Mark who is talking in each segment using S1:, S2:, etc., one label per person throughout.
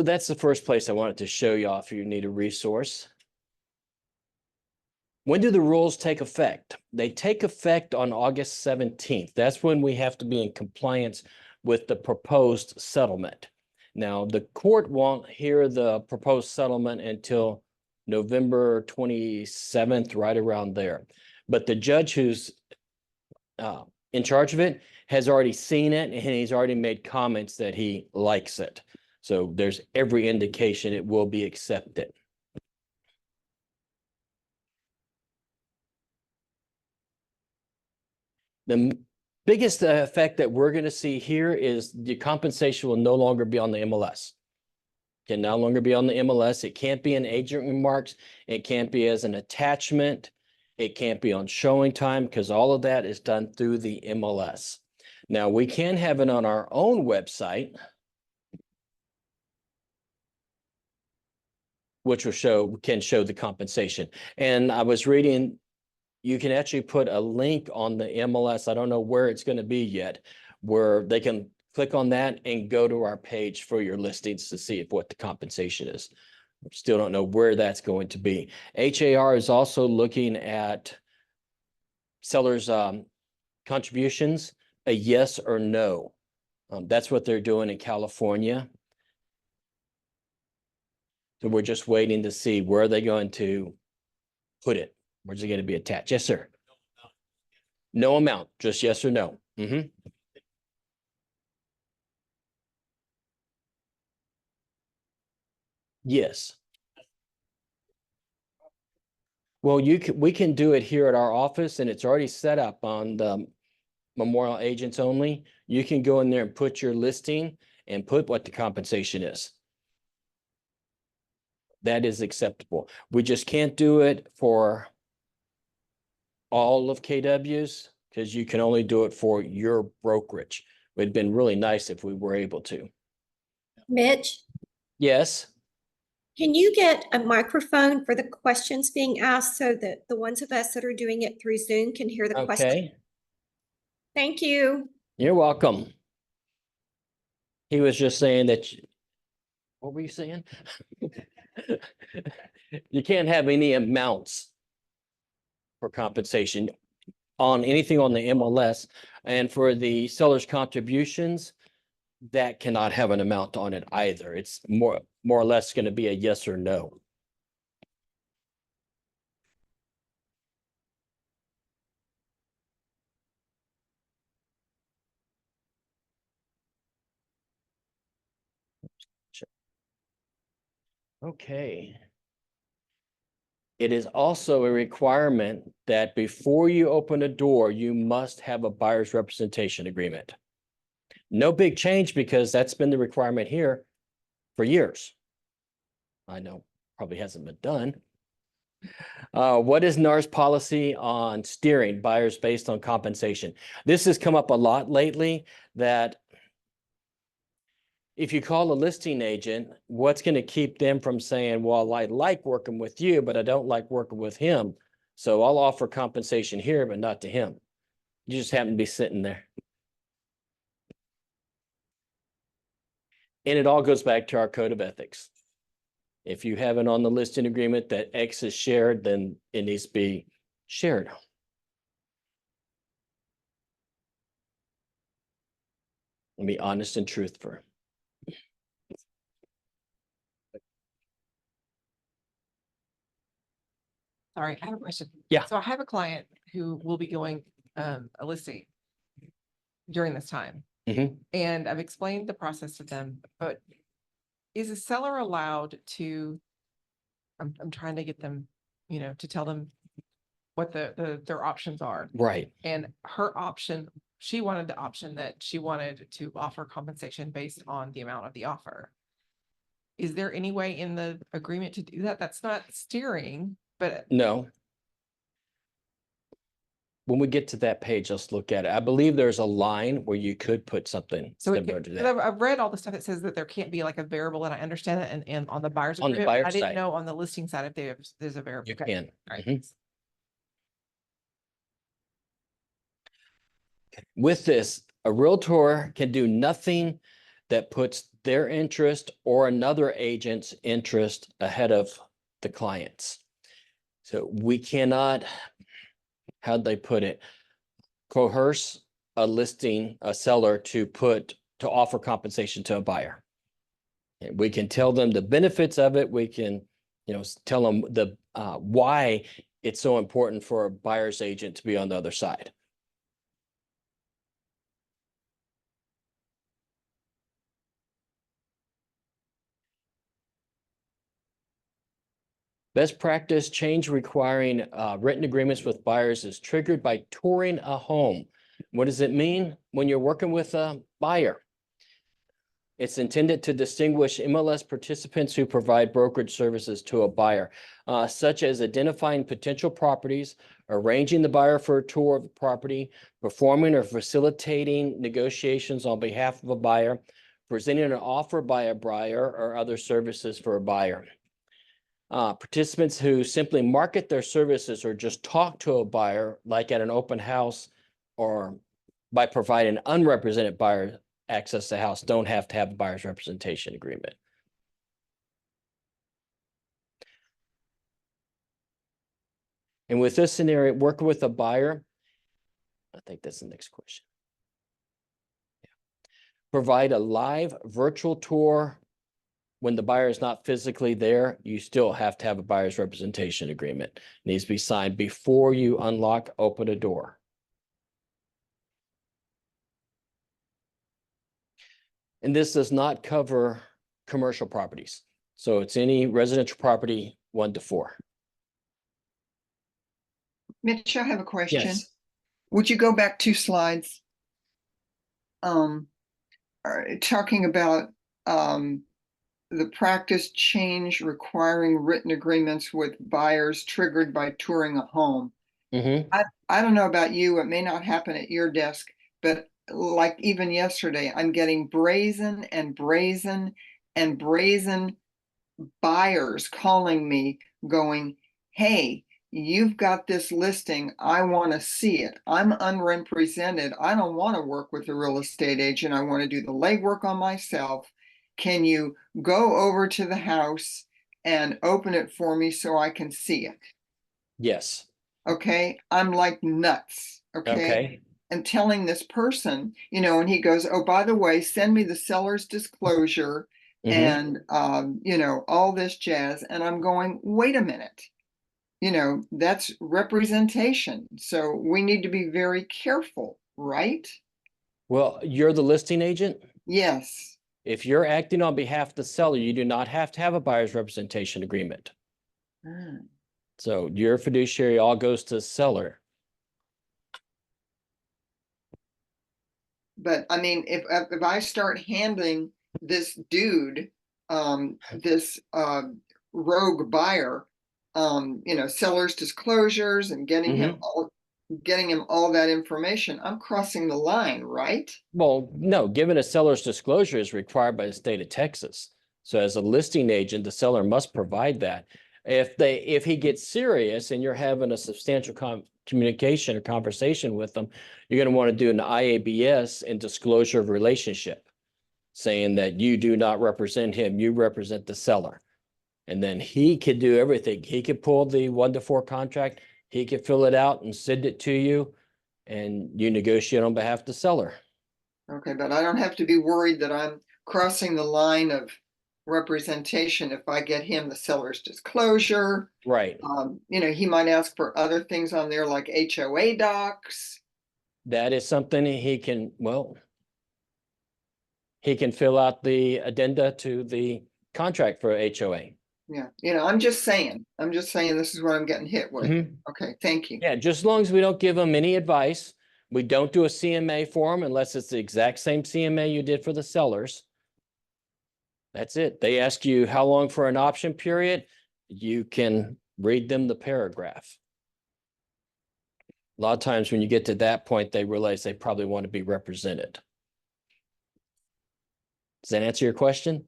S1: So that's the first place I wanted to show you if you need a resource. When do the rules take effect? They take effect on August 17th. That's when we have to be in compliance with the proposed settlement. Now, the court won't hear the proposed settlement until November 27th, right around there. But the judge who's in charge of it has already seen it, and he's already made comments that he likes it. So there's every indication it will be accepted. The biggest effect that we're going to see here is the compensation will no longer be on the MLS. Can no longer be on the MLS. It can't be in agent remarks. It can't be as an attachment. It can't be on showing time because all of that is done through the MLS. Now we can have it on our own website, which can show the compensation. And I was reading, you can actually put a link on the MLS. I don't know where it's going to be yet, where they can click on that and go to our page for your listings to see what the compensation is. Still don't know where that's going to be. HAR is also looking at sellers' contributions, a yes or no. That's what they're doing in California. So we're just waiting to see where they're going to put it. Where's it going to be attached? Yes, sir. No amount, just yes or no. Mm-hmm. Yes. Well, we can do it here at our office, and it's already set up on the Memorial Agents Only. You can go in there and put your listing and put what the compensation is. That is acceptable. We just can't do it for all of KW's because you can only do it for your brokerage. It'd been really nice if we were able to.
S2: Mitch,
S1: Yes.
S2: can you get a microphone for the questions being asked so that the ones of us that are doing it through Zoom can hear the question?
S1: Okay.
S2: Thank you.
S1: You're welcome. He was just saying that, what were you saying? You can't have any amounts for compensation on anything on the MLS, and for the seller's contributions, that cannot have an amount on it either. It's more or less going to be a yes or no. Okay. It is also a requirement that before you open a door, you must have a buyer's representation agreement. No big change because that's been the requirement here for years. I know probably hasn't been done. What is NAR's policy on steering buyers based on compensation? This has come up a lot lately, that if you call a listing agent, what's going to keep them from saying, well, I like working with you, but I don't like working with him. So I'll offer compensation here, but not to him. You just happen to be sitting there. And it all goes back to our code of ethics. If you have it on the listing agreement that X is shared, then it needs to be shared. Let me be honest and truthful.
S3: Sorry, I have a question.
S1: Yeah.
S3: So I have a client who will be going a listing during this time.
S1: Mhm.
S3: And I've explained the process to them, but is a seller allowed to, I'm trying to get them, to tell them what their options are.
S1: Right.
S3: And her option, she wanted the option that she wanted to offer compensation based on the amount of the offer. Is there any way in the agreement to do that? That's not steering, but
S1: No. When we get to that page, let's look at it. I believe there's a line where you could put something
S3: so
S1: similar to that.
S3: I've read all the stuff that says that there can't be like a variable, and I understand that, and on the buyer's
S1: On the
S3: agreement,
S1: buyer's
S3: I didn't
S1: side.
S3: know on the listing side if there's a variable.
S1: You
S3: Okay.
S1: can.
S3: All right.
S1: Mhm. With this, a realtor can do nothing that puts their interest or another agent's interest ahead of the client's. So we cannot, how'd they put it? Coerce a seller to offer compensation to a buyer. And we can tell them the benefits of it. We can, tell them why it's so important for a buyer's agent to be on the other side. Best practice change requiring written agreements with buyers is triggered by touring a home. What does it mean when you're working with a buyer? It's intended to distinguish MLS participants who provide brokerage services to a buyer, such as identifying potential properties, arranging the buyer for a tour of the property, performing or facilitating negotiations on behalf of a buyer, presenting an offer by a buyer or other services for a buyer. Participants who simply market their services or just talk to a buyer, like at an open house or by providing unrepresented buyer access to the house, don't have to have a buyer's representation agreement. And with this scenario, working with a buyer, I think that's the next question. Yeah. Provide a live virtual tour. When the buyer is not physically there, you still have to have a buyer's representation agreement. It needs to be signed before you open a door. And this does not cover commercial properties. So it's any residential property 1 to 4.
S4: Mitch, I have a question.
S1: Yes.
S4: Would you go back 2 slides? Talking about the practice change requiring written agreements with buyers triggered by touring a home.
S1: Mm-hmm.
S4: I don't know about you, it may not happen at your desk, but like even yesterday, I'm getting brazen buyers calling me going, hey, you've got this listing. I want to see it. I'm unrepresented. I don't want to work with a real estate agent. I want to do the legwork on myself. Can you go over to the house and open it for me so I can see it?
S1: Yes.
S4: Okay. I'm like nuts. Okay. And telling this person, and he goes, oh, by the way, send me the seller's disclosure and, all this jazz. And I'm going, wait a minute, that's representation. So we need to be very careful, right?
S1: Well, you're the listing agent?
S4: Yes.
S1: If you're acting on behalf of the seller, you do not have to have a buyer's representation agreement. So your fiduciary all goes to the seller.
S4: But I mean, if I start handing this dude, this rogue buyer, seller's disclosures and getting him all that information, I'm crossing the line, right?
S1: Well, no, given a seller's disclosure is required by the state of Texas. So as a listing agent, the seller must provide that. If he gets serious and you're having a substantial communication or conversation with them, you're going to want to do an IABS and disclosure of relationship, saying that you do not represent him, you represent the seller. And then he could do everything. He could pull the 1 to 4 contract, he could fill it out and send it to you, and you negotiate on behalf of the seller.
S4: Okay, but I don't have to be worried that I'm crossing the line of representation if I get him the seller's disclosure.
S1: Right.
S4: He might ask for other things on there like HOA docs.
S1: That is something he can fill out the addenda to the contract for HOA.
S4: Yeah. I'm just saying this is what I'm getting hit with. Okay. Thank you.
S1: Yeah. Just as long as we don't give them any advice, we don't do a CMA for them unless it's the exact same CMA you did for the sellers. That's it. They ask you how long for an option period. You can read them the paragraph. A lot of times when you get to that point, they realize they probably want to be represented. Does that answer your question?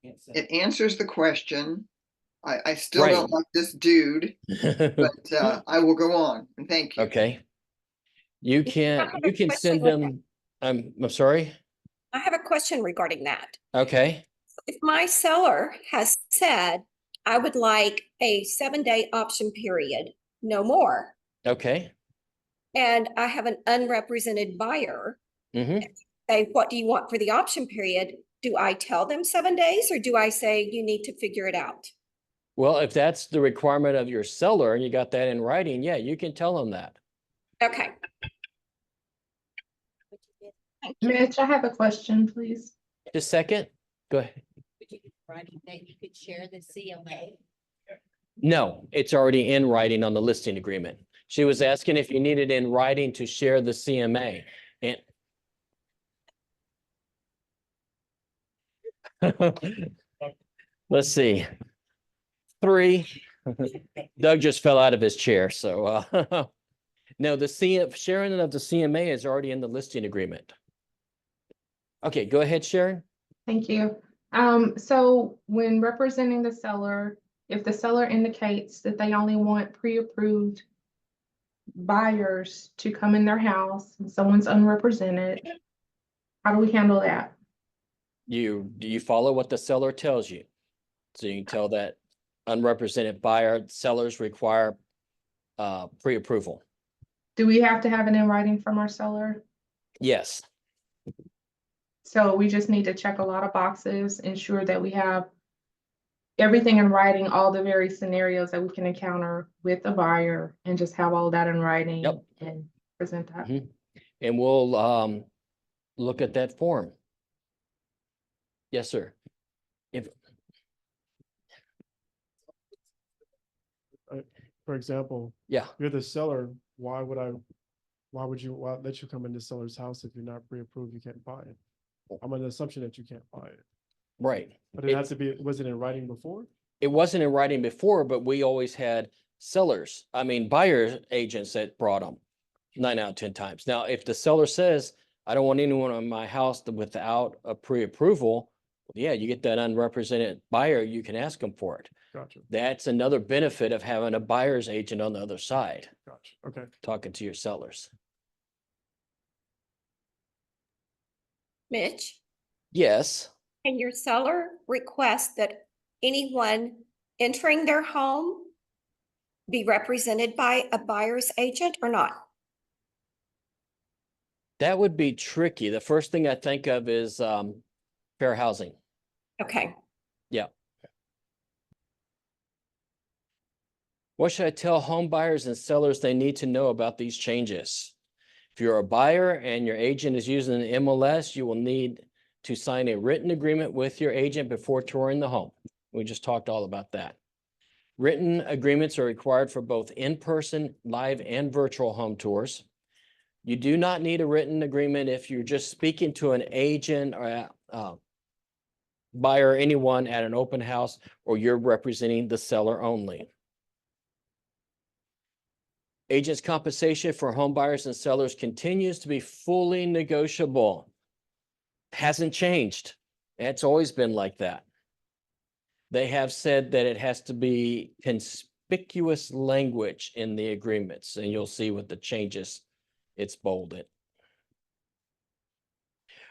S4: It answers the question. I still don't like this dude, but I will go on and thank you.
S1: Okay. You can send them. I'm sorry.
S2: I have a question regarding that.
S1: Okay,
S2: If my seller has said, I would like a 7-day option period, no more,
S1: okay.
S2: and I have an unrepresented buyer,
S1: Hmm.
S2: say, what do you want for the option period? Do I tell them 7 days or do I say you need to figure it out?
S1: Well, if that's the requirement of your seller and you got that in writing, yeah, you can tell them that.
S2: Okay.
S5: Mitch, I have a question, please.
S1: Just a second, go ahead.
S6: Writing that you could share the CMA.
S1: No, it's already in writing on the listing agreement. She was asking if you needed in writing to share the CMA and let's see. 3. Doug just fell out of his chair, so no, sharing of the CMA is already in the listing agreement. Okay, go ahead, Sharon.
S5: Thank you. So when representing the seller, if the seller indicates that they only want pre-approved buyers to come in their house and someone's unrepresented, how do we handle that?
S1: Do you follow what the seller tells you? So you can tell that unrepresented buyer, sellers require pre-approval.
S5: Do we have to have it in writing from our seller?
S1: Yes,
S5: So we just need to check a lot of boxes, ensure that we have everything in writing, all the various scenarios that we can encounter with the buyer, and just have all that in writing.
S1: Yep.
S5: And present that.
S1: Mhm. And we'll look at that form. Yes, sir. If,
S7: For example,
S1: yeah,
S7: you're the seller, why would let you come in the seller's house if you're not pre-approved, you can't buy it? I'm on the assumption that you can't buy it,
S1: right.
S7: but it has to be, was it in writing before?
S1: It wasn't in writing before, but we always had buyer agents that brought them 9 out of 10 times. Now, if the seller says, I don't want anyone in my house without a pre-approval, yeah, you get that unrepresented buyer, you can ask them for it.
S7: Gotcha,
S1: That's another benefit of having a buyer's agent on the other side,
S7: gotcha, okay.
S1: talking to your sellers.
S2: Mitch,
S1: Yes,
S2: can your seller request that anyone entering their home be represented by a buyer's agent or not?
S1: that would be tricky. The first thing I think of is fair housing.
S2: Okay.
S1: Yeah. What should I tell home buyers and sellers they need to know about these changes? If you're a buyer and your agent is using the MLS, you will need to sign a written agreement with your agent before touring the home. We just talked all about that. Written agreements are required for both in-person, live, and virtual home tours. You do not need a written agreement if you're just speaking to an agent or buyer or anyone at an open house, or you're representing the seller only. Agents' compensation for home buyers and sellers continues to be fully negotiable. Hasn't changed. It's always been like that. They have said that it has to be conspicuous language in the agreements, and you'll see with the changes, it's bolded.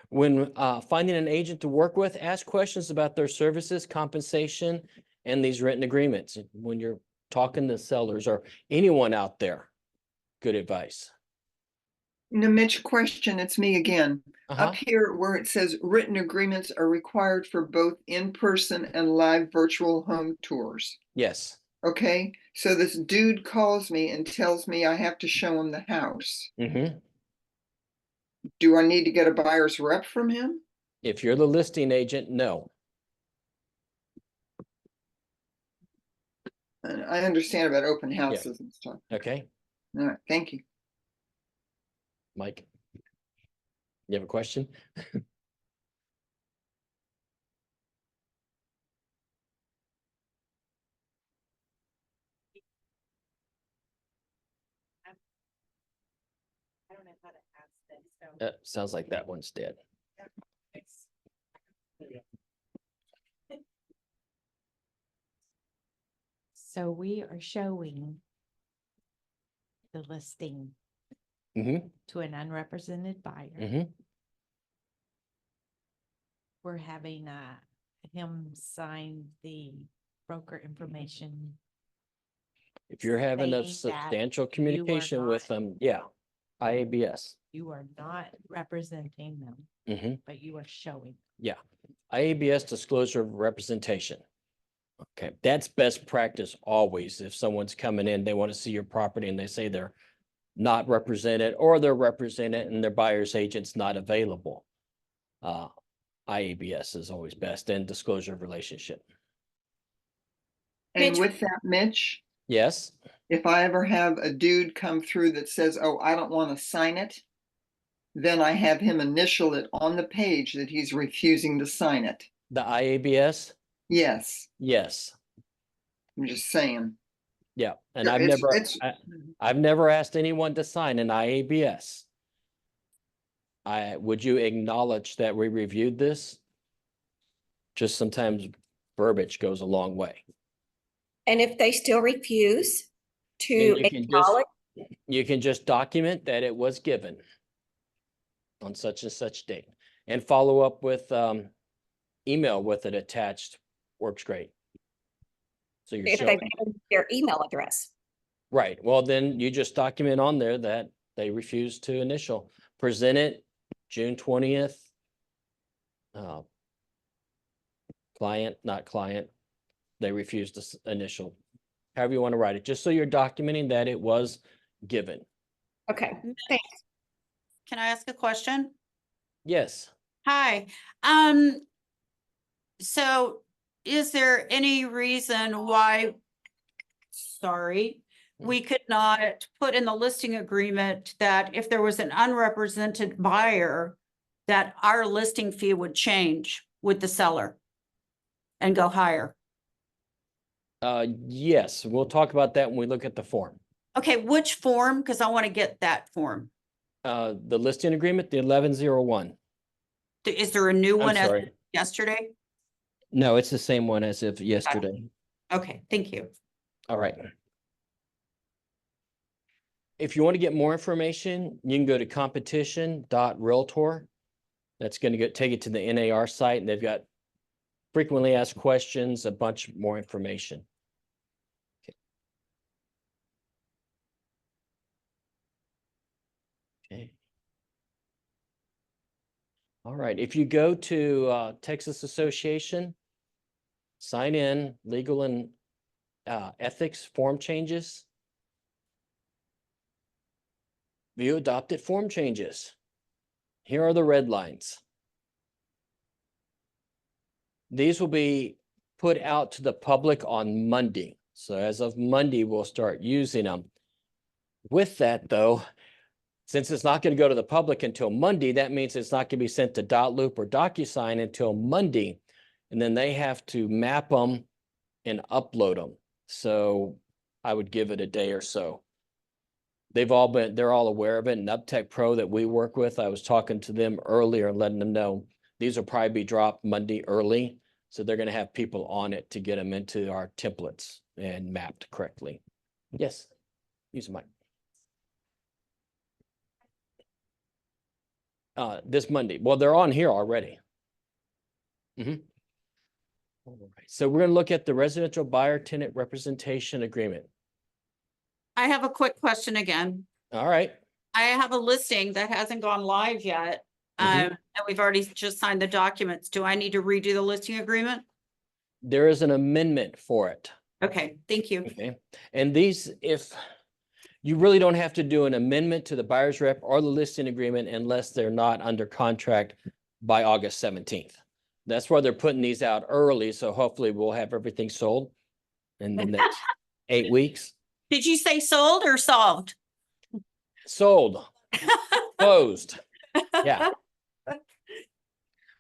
S1: When finding an agent to work with, ask questions about their services, compensation, and these written agreements. When you're talking to sellers or anyone out there, good advice.
S4: Mitch, question, it's me again. Up here where it says written agreements are required for both in-person and live virtual home tours.
S1: Yes.
S4: Okay, so this dude calls me and tells me I have to show him the house.
S1: Mm-hmm.
S4: Do I need to get a buyer's rep from him?
S1: If you're the listing agent, no.
S4: And I understand about open houses and stuff.
S1: Okay,
S4: All right, thank you.
S1: Mike. You have a question?
S6: I don't know how to ask this, so.
S1: Sounds like that one's dead.
S6: So we are showing the listing
S1: Mm-hmm,
S6: to an unrepresented buyer.
S1: mm-hmm.
S6: we're having him sign the broker information.
S1: If you're having a
S6: Saying that
S1: substantial communication with
S6: not-
S1: them, yeah, IABS.
S6: You are not representing them,
S1: hmm
S6: but you are showing.
S1: IABS disclosure of representation. Okay, that's best practice always. If someone's coming in, they want to see your property and they say they're not represented or they're represented and their buyer's agent's not available. IABS is always best, and disclosure of relationship.
S4: And
S2: Mitch-
S4: with that, Mitch,
S1: Yes,
S4: if I ever have a dude come through that says, oh, I don't want to sign it, then I have him initial it on the page that he's refusing to sign it.
S1: the IABS,
S4: Yes,
S1: yes,
S4: I'm just saying.
S1: yeah. And
S4: Yeah,
S1: I've
S4: it's-
S1: never,
S4: it's-
S1: I've never asked anyone to sign an IABS. Would you acknowledge that we reviewed this? Just sometimes verbiage goes a long way.
S2: And if they still refuse
S1: And
S2: to
S1: you can just,
S2: acknowledge,
S1: you can just document that it was given on such and such date and follow up with email with it attached, works great. So you're
S2: if
S1: showing,
S2: they've given their email address.
S1: right, well, then you just document on there that they refused to initial, present it June 20th. Client, not client, they refused to initial, however you want to write it, just so you're documenting that it was given.
S2: Okay, thanks.
S8: Can I ask a question?
S1: Yes,
S8: Hi, so is there any reason why, sorry, we could not put in the listing agreement that if there was an unrepresented buyer, that our listing fee would change with the seller and go higher?
S1: yes, we'll talk about that when we look at the form.
S8: Okay, which form? Because I want to get that form.
S1: The listing agreement, the 1101.
S8: Is there a new
S1: I'm
S8: one as
S1: sorry.
S8: yesterday?
S1: No, it's the same one as of yesterday.
S8: Okay, thank you.
S1: All right. If you want to get more information, you can go to competition.realtor. That's going to take it to the NAR site, and they've got frequently asked questions, a bunch more information. Okay. All right, if you go to Texas Association, sign in, legal and ethics form changes. View adopted form changes. Here are the red lines. These will be put out to the public on Monday. So as of Monday, we'll start using them. With that though, since it's not going to go to the public until Monday, that means it's not going to be sent to Dotloop or DocuSign until Monday. And then they have to map them and upload them. So I would give it a day or so. They're all aware of it. And UpTech Pro that we work with, I was talking to them earlier and letting them know these will probably be dropped Monday early. So they're going to have people on it to get them into our templates and mapped correctly. Yes, use the mic. This Monday. Well, they're on here already. All right. So we're going to look at the residential buyer tenant representation agreement.
S8: I have a quick question again.
S1: All right.
S8: I have a listing that hasn't gone live yet.
S1: Mhm.
S8: And we've already just signed the documents. Do I need to redo the listing agreement?
S1: There is an amendment for it.
S8: Okay, thank you.
S1: Okay. And these, if you really don't have to do an amendment to the buyer's rep or the listing agreement unless they're not under contract by August 17th. That's why they're putting these out early. So hopefully we'll have everything sold in the next 8 weeks.
S8: Did you say sold or solved?
S1: Sold, closed. Yeah.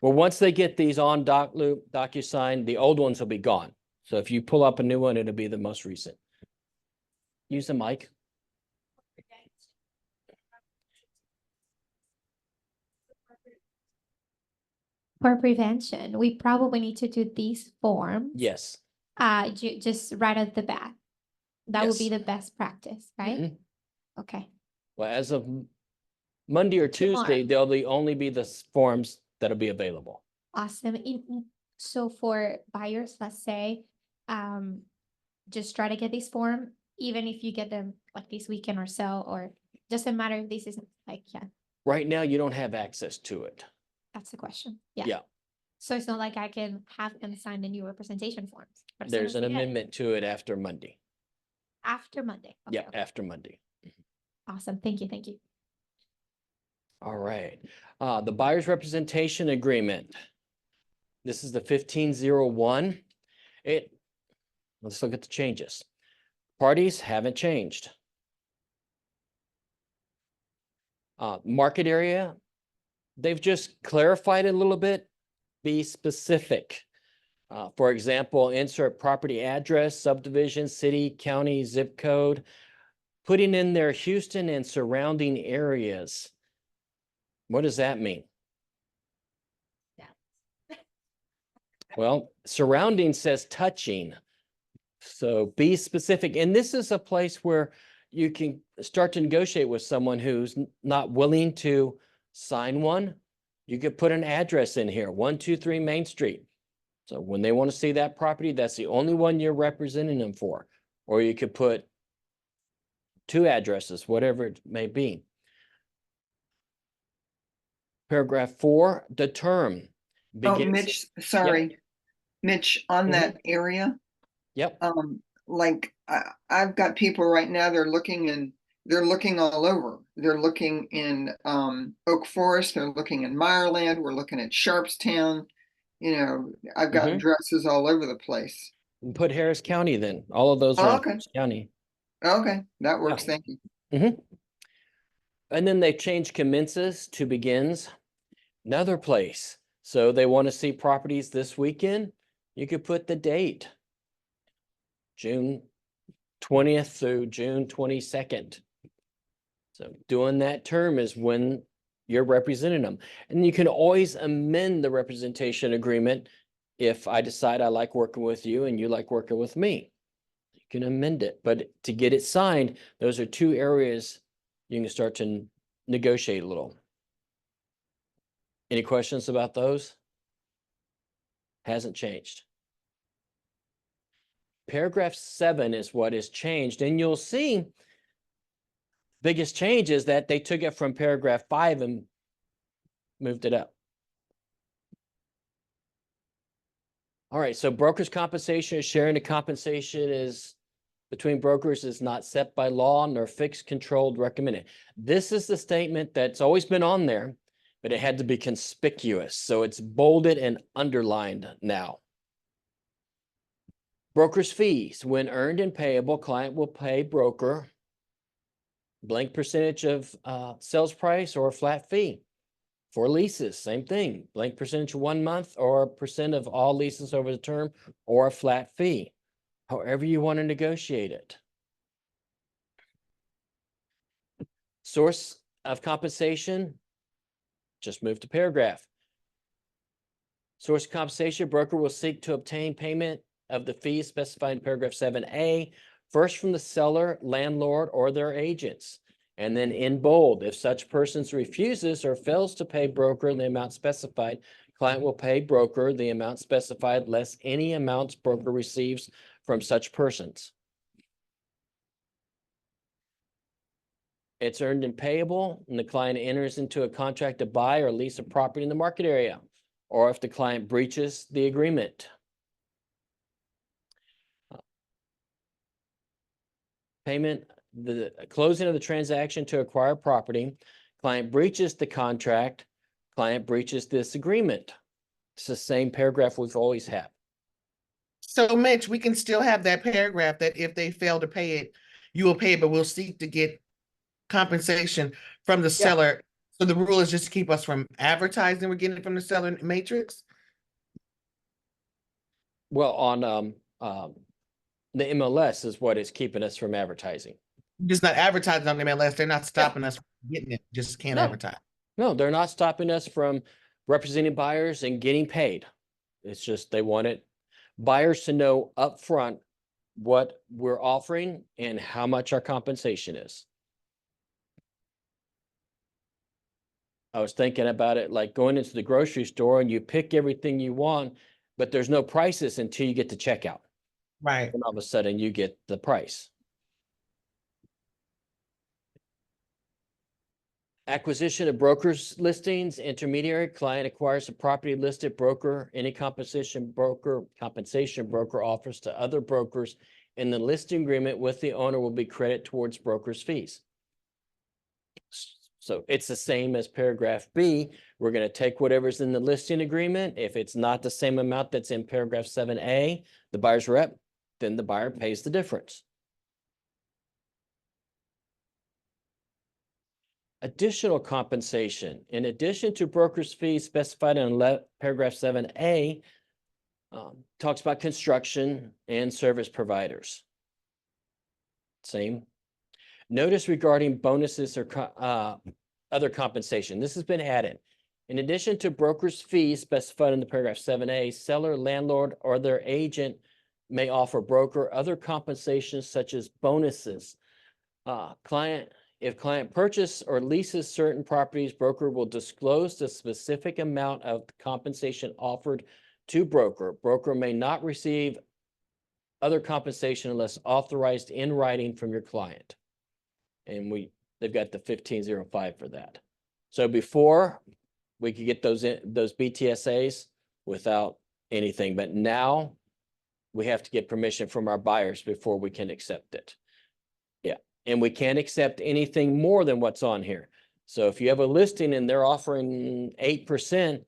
S1: Well, once they get these on Dotloop, DocuSign, the old ones will be gone. So if you pull up a new one, it'll be the most recent. Use the mic.
S9: For prevention, we probably need to do these forms.
S1: Yes.
S9: Just right at the bat. That would be
S1: Yes.
S9: the best practice, right?
S1: Mhm.
S9: Okay,
S1: Well, as of Monday or
S9: Tomorrow.
S1: Tuesday, only be the forms that'll be available.
S9: Awesome. So for buyers, let's say, just try to get this form, even if you get them like this weekend or so, or doesn't matter if this is like, yeah,
S1: Right now, you don't have access to it.
S9: that's the question. Yeah.
S1: Yeah,
S9: So it's not like I can have them sign the new representation forms. but as soon
S1: there's
S9: as
S1: an
S9: we get it-
S1: amendment to it after Monday.
S9: After Monday. Okay,
S1: Yeah,
S9: okay.
S1: after Monday.
S9: Awesome. Thank you. Thank you.
S1: All right. The buyer's representation agreement. This is the 1501. Let's look at the changes. Parties haven't changed. Market area, they've just clarified it a little bit. Be specific. For example, insert property address, subdivision, city, county, zip code, putting in there Houston and surrounding areas. What does that mean? Well, surrounding says touching. So be specific. And this is a place where you can start to negotiate with someone who's not willing to sign one. You could put an address in here, 123 Main Street. So when they want to see that property, that's the only one you're representing them for. Or you could put 2 addresses, whatever it may be. Paragraph 4, the term
S4: Oh,
S1: begins.
S4: Mitch, sorry. Mitch, on
S1: Mhm.
S4: that area,
S1: Yep.
S4: like I've got people right now, they're looking all over. They're looking in Oak Forest, they're looking in Meyerland, we're looking at Sharpstown. You know, I've got
S1: Mhm.
S4: addresses all over the place.
S1: Put Harris County then. All of those are in
S4: Okay.
S1: Harris County.
S4: Okay, that works.
S1: Yeah.
S4: Thank you.
S1: And then they changed commences to begins. Another place. So they want to see properties this weekend. You could put the date. June 20th through June 22nd. So doing that term is when you're representing them. And you can always amend the representation agreement if I decide I like working with you and you like working with me. You can amend it, but to get it signed, those are 2 areas you can start to negotiate a little. Any questions about those? Hasn't changed. Paragraph 7 is what is changed, and you'll see biggest change is that they took it from paragraph 5 and moved it up. All right, so brokers' compensation is sharing the compensation is between brokers is not set by law nor fixed, controlled, recommended. This is the statement that's always been on there, but it had to be conspicuous. So it's bolded and underlined now. Broker's fees, when earned and payable, client will pay broker blank percentage of sales price or a flat fee. For leases, same thing, blank percentage 1 month or a percent of all leases over the term or a flat fee, however you want to negotiate it. Source of compensation, just move to paragraph. Source of compensation, broker will seek to obtain payment of the fees specified in paragraph 7A, first from the seller, landlord, or their agents. And then in bold, if such persons refuses or fails to pay broker the amount specified, client will pay broker the amount specified less any amounts broker receives from such persons. It's earned and payable, and the client enters into a contract to buy or lease a property in the market area, or if the client breaches the agreement. Payment, the closing of the transaction to acquire property, client breaches the contract, client breaches this agreement. It's the same paragraph we've always had.
S10: So Mitch, we can still have that paragraph that if they fail to pay it, you will pay it, but we'll seek to get compensation from the seller. So the rule is just to keep us from advertising, we're getting it from the seller matrix?
S1: Well, on the MLS is what is keeping us from advertising.
S10: Just not advertising on the MLS, they're not stopping us from getting it, just can't
S1: No.
S10: advertise.
S1: No, they're not stopping us from representing buyers and getting paid. It's just they wanted buyers to know upfront what we're offering and how much our compensation is. I was thinking about it like going into the grocery store and you pick everything you want, but there's no prices until you get to checkout.
S10: Right.
S1: And all of a sudden you get the price. Acquisition of brokers listings, intermediary client acquires a property listed broker, any compensation broker offers to other brokers in the listing agreement with the owner will be credit towards broker's fees. So it's the same as paragraph B. We're going to take whatever's in the listing agreement. If it's not the same amount that's in paragraph 7A, the buyer's rep, then the buyer pays the difference. Additional compensation. In addition to broker's fees specified in paragraph 7A, talks about construction and service providers. Same. Notice regarding bonuses or other compensation. This has been added. In addition to broker's fees specified in the paragraph 7A, seller, landlord, or their agent may offer broker other compensations such as bonuses. If client purchases or leases certain properties, broker will disclose the specific amount of compensation offered to broker. Broker may not receive other compensation unless authorized in writing from your client. And they've got the 1505 for that. So before we could get those BTSAs without anything, but now we have to get permission from our buyers before we can accept it. Yeah, and we can't accept anything more than what's on here. So if you have a listing and they're offering 8%,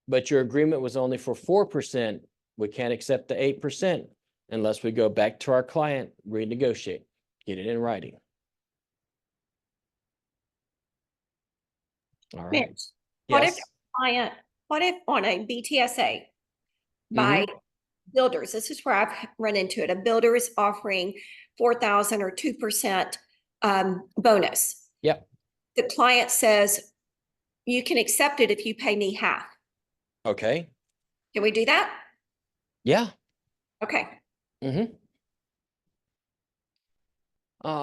S1: but your agreement was only for 4%, we can't accept the 8% unless we go back to our client, renegotiate, get it in writing. All right.
S2: Mitch, what if
S1: Yes.
S2: what if on a BTSA by builders, this is where I've run into it, a builder is offering 4,000 or 2% bonus.
S1: Yep.
S2: The client says, you can accept it if you pay me half.
S1: Okay.
S2: Can we do that?
S1: Yeah.
S2: Okay.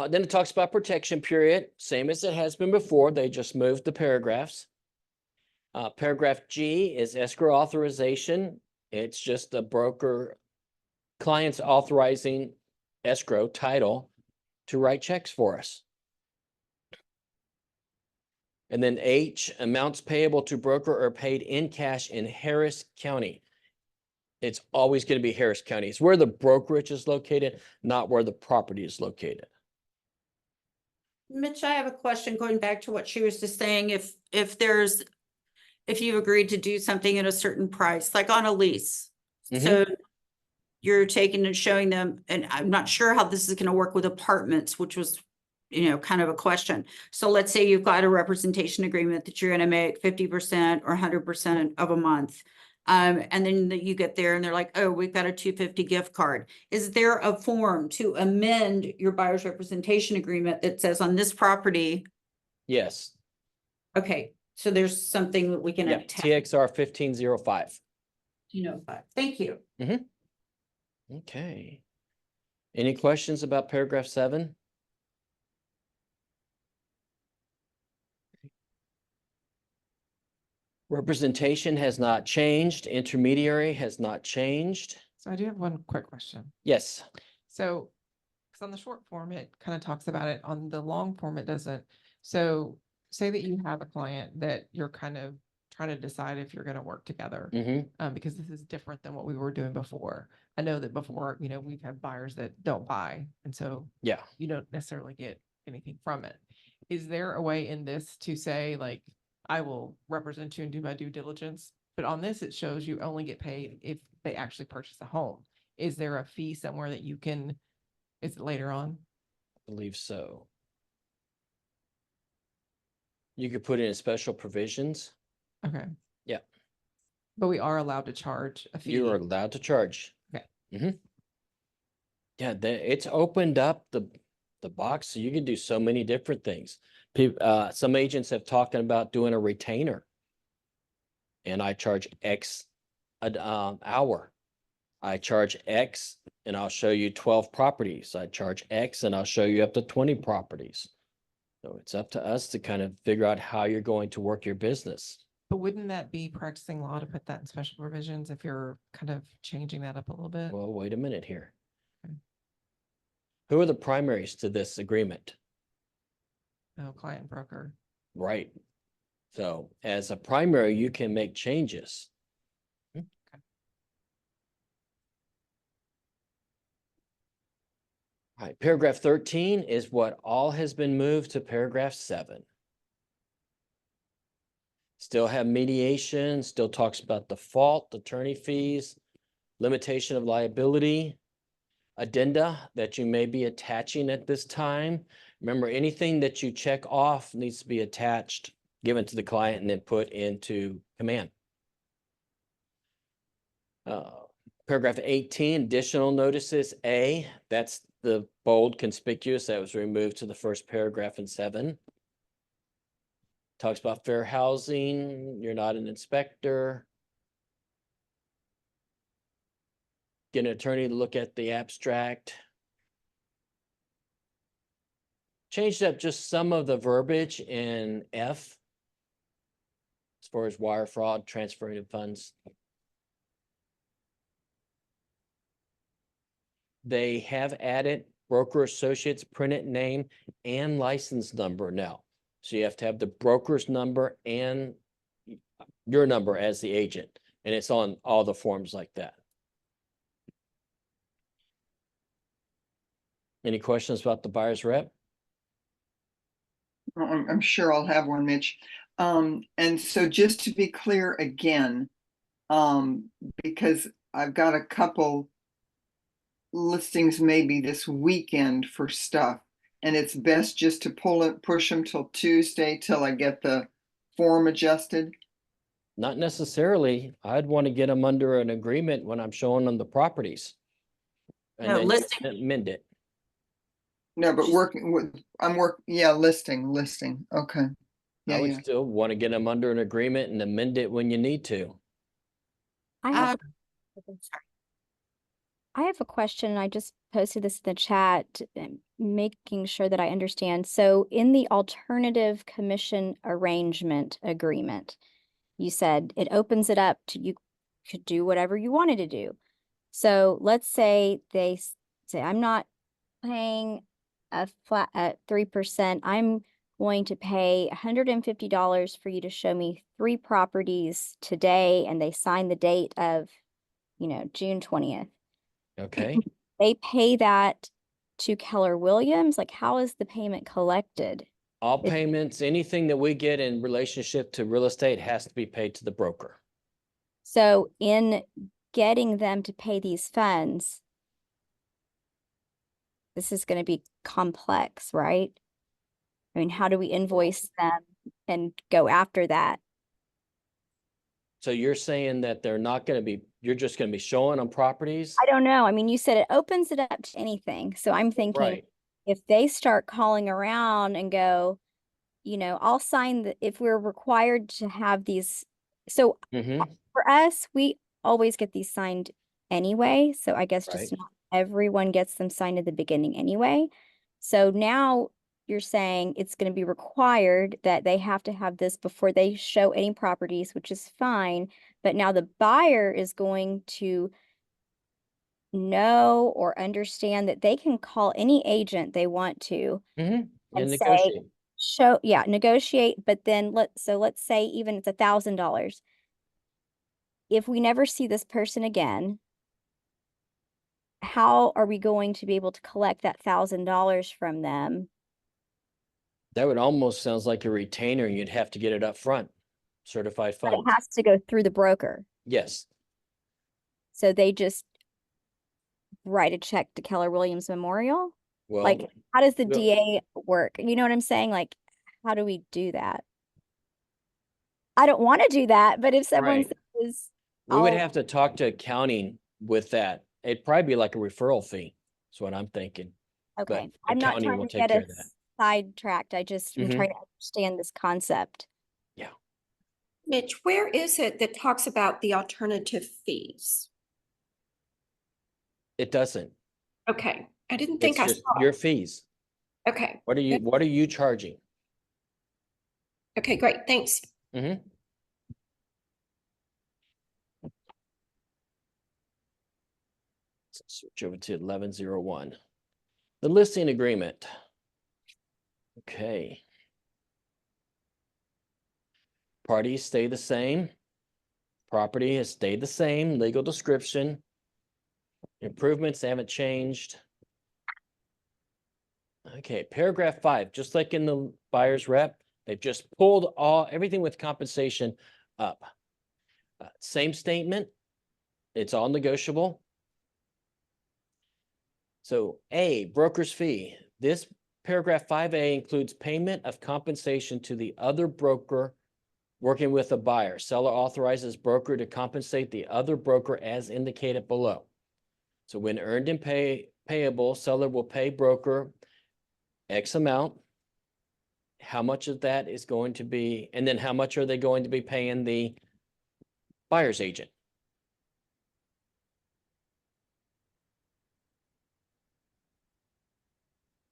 S1: Then it talks about protection period, same as it has been before. They just moved the paragraphs. Paragraph G is escrow authorization. It's just the broker clients authorizing escrow title to write checks for us. And then H, amounts payable to broker are paid in cash in Harris County. It's always going to be Harris County. It's where the brokerage is located, not where the property is located.
S8: Mitch, I have a question going back to what she was just saying. If you agreed to do something at a certain price, like on a lease. So you're taking and showing them, and I'm not sure how this is going to work with apartments, which was, kind of a question. So let's say you've got a representation agreement that you're going to make 50% or 100% of a month. And then you get there and they're like, oh, we've got a $250 gift card. Is there a form to amend your buyer's representation agreement that says on this property?
S1: Yes.
S8: Okay, so there's something that we can.
S1: Yeah, TXR 1505.
S8: Thank you.
S1: Okay. Any questions about paragraph 7? Representation has not changed. Intermediary has not changed.
S3: So I do have one quick question.
S1: Yes.
S3: So, because on the short form, it kind of talks about it. On the long form, it doesn't. So say that you have a client that you're kind of trying to decide if you're going to work together, because this is different than what we were doing before. I know that before, we've had buyers that don't buy. And so
S1: Yeah.
S3: you don't necessarily get anything from it. Is there a way in this to say, like, I will represent you and do my due diligence, but on this, it shows you only get paid if they actually purchase a home. Is there a fee somewhere that you can, is it later on?
S1: I believe so. You could put in special provisions.
S3: Okay.
S1: Yeah.
S3: But we are allowed to charge a fee.
S1: You are allowed to charge.
S3: Okay.
S1: Yeah, it's opened up the box, so you can do so many different things. Some agents have talked about doing a retainer, and I charge X an hour. I charge X, and I'll show you 12 properties. I charge X, and I'll show you up to 20 properties. So it's up to us to kind of figure out how you're going to work your business.
S3: But wouldn't that be practicing law to put that in special provisions if you're kind of changing that up a little bit?
S1: Well, wait a minute here.
S3: Okay.
S1: Who are the primaries to this agreement?
S3: Oh, client and broker.
S1: Right. So as a primary, you can make changes. All right, paragraph 13 is what all has been moved to paragraph 7. Still have mediation, still talks about default, attorney fees, limitation of liability, addenda that you may be attaching at this time. Remember, anything that you check off needs to be attached, given to the client, and then put into command. Paragraph 18, additional notices. A, that's the bold conspicuous that was removed to the first paragraph in 7. Talks about fair housing. You're not an inspector. Get an attorney to look at the abstract. Changed up just some of the verbiage in F as far as wire fraud, transferring of funds. They have added broker associates printed name and license number now. So you have to have the broker's number and your number as the agent, and it's on all the forms like that. Any questions about the buyer's rep?
S4: I'm sure I'll have one, Mitch. And so just to be clear again, because I've got a couple listings maybe this weekend for stuff, and it's best just to push them till Tuesday till I get the form adjusted.
S1: Not necessarily. I'd want to get them under an agreement when I'm showing them the properties. And
S8: No,
S1: then you
S8: listing.
S1: can amend it.
S4: No, but listing. Okay.
S1: I would
S4: Yeah.
S1: still want to get them under an agreement and amend it when you need to.
S11: I have, I have a question. I just posted this in the chat, making sure that I understand. So in the alternative commission arrangement agreement, you said it opens it up to you could do whatever you wanted to do. So let's say they say, I'm not paying a flat at 3%. I'm going to pay $150 for you to show me 3 properties today. And they sign the date of, June 20th.
S1: Okay.
S11: They pay that to Keller Williams. Like, how is the payment collected?
S1: All payments, anything that we get in relationship to real estate has to be paid to the broker.
S11: So in getting them to pay these funds, this is going to be complex, right? I mean, how do we invoice them and go after that?
S1: So you're saying that they're not going to be, you're just going to be showing them properties?
S11: I don't know. I mean, you said it opens it up to anything. So I'm thinking
S1: Right.
S11: if they start calling around and go, I'll sign if we're required to have these. So
S1: Mm-hmm.
S11: for us, we always get these signed anyway. So I guess just
S1: Right.
S11: not everyone gets them signed at the beginning anyway. So now you're saying it's going to be required that they have to have this before they show any properties, which is fine. But now the buyer is going to know or understand that they can call any agent they want to
S1: Mm-hmm. And
S11: and say,
S1: negotiate.
S11: negotiate. But then let's say even it's $1,000. If we never see this person again, how are we going to be able to collect that $1,000 from them?
S1: That would almost sounds like a retainer. You'd have to get it up front, certified
S11: But
S1: funds.
S11: it has to go through the broker.
S1: Yes.
S11: So they just write a check to Keller Williams Memorial?
S1: Well,
S11: Like, how does the
S1: well-
S11: DA work? You know what I'm saying? Like, how do we do that? I don't want to do that, but if someone
S1: Right.
S11: says,
S1: we would
S11: I'll-
S1: have to talk to accounting with that. It'd probably be like a referral fee. That's what I'm thinking.
S11: okay,
S1: but
S11: I'm not
S1: accounting
S11: trying
S1: will
S11: to
S1: take
S11: get
S1: care of
S11: us
S1: that.
S11: sidetracked. I just am
S1: Mhm.
S11: trying to understand this concept.
S2: Mitch, where is it that talks about the alternative fees?
S1: It doesn't.
S2: Okay, I didn't
S1: It's
S2: think I
S1: just
S2: saw.
S1: your fees.
S2: Okay,
S1: What are you charging?
S2: Okay, great, thanks.
S1: Mhm. So switch over to 1101. The listing agreement. Okay. Parties stay the same. Property has stayed the same, legal description. Improvements haven't changed. Okay, paragraph 5, just like in the buyer's rep, they've just pulled everything with compensation up. Same statement. It's all negotiable. So A, broker's fee. This paragraph 5A includes payment of compensation to the other broker working with a buyer. Seller authorizes broker to compensate the other broker as indicated below. So when earned and payable, seller will pay broker X amount. How much of that is going to be, and then how much are they going to be paying the buyer's agent?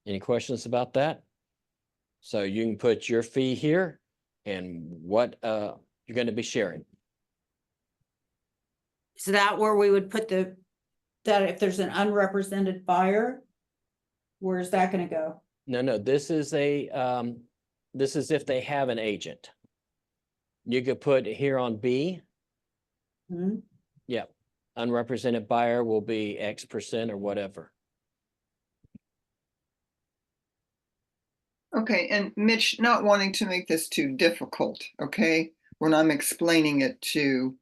S1: Any questions about that? So you can put your fee here and what you're going to be sharing.
S8: Is that where we would put that if there's an unrepresented buyer? Where's that gonna go?
S1: No, this is this is if they have an agent. You could put here on B,
S8: Hmm?
S1: yeah, unrepresented buyer will be X% or whatever.
S4: Okay, and Mitch, not wanting to make this too difficult, okay, when I'm explaining it to,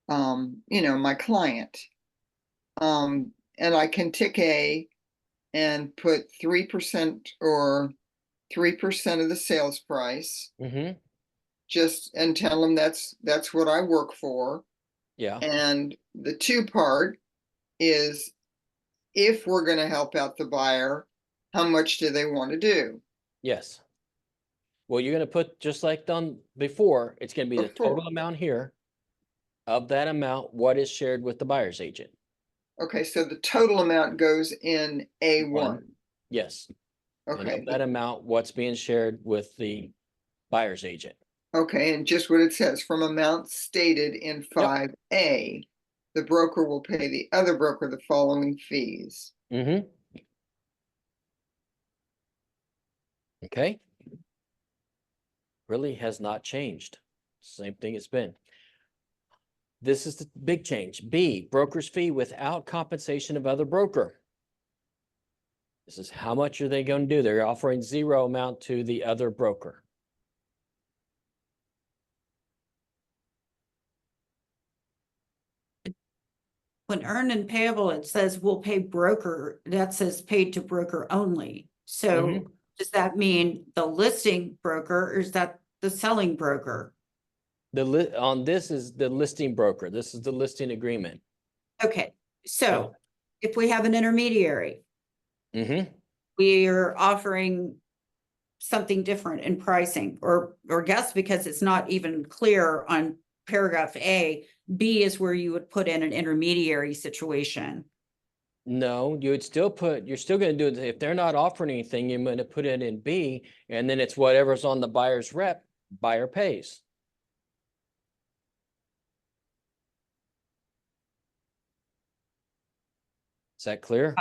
S4: my client. And I can tick A and put 3% or 3% of the sales price,
S1: Mm-hmm.
S4: and tell them that's what I work for.
S1: Yeah,
S4: And the 2 part is if we're going to help out the buyer, how much do they want to do?
S1: yes. Well, you're going to put, just like done before, it's going to be the
S4: Before.
S1: total amount here. Of that amount, what is shared with the buyer's agent?
S4: Okay, so the total amount goes in A1.
S1: Yes. And
S4: Okay,
S1: of that amount, what's being shared with the buyer's agent?
S4: okay, and just what it says, from amount stated in 5A, the broker will pay the other broker the following fees.
S1: Mm-hmm. Okay. Really has not changed. Same thing it's been. This is the big change. B, broker's fee without compensation of other broker. This is how much are they going to do? They're offering 0 amount to the other broker.
S8: When earned and payable, it says we'll pay broker, that says paid to broker only. So
S1: Mhm.
S8: does that mean the listing broker or is that the selling broker?
S1: On this is the listing broker. This is the listing agreement.
S8: Okay, so if we have an intermediary,
S1: Mm-hmm.
S8: we are offering something different in pricing or guess because it's not even clear on paragraph A, B is where you would put in an intermediary situation.
S1: No, you would still put, you're still going to do it. If they're not offering anything, you're going to put it in B, and then it's whatever's on the buyer's rep, buyer pays. Is that clear?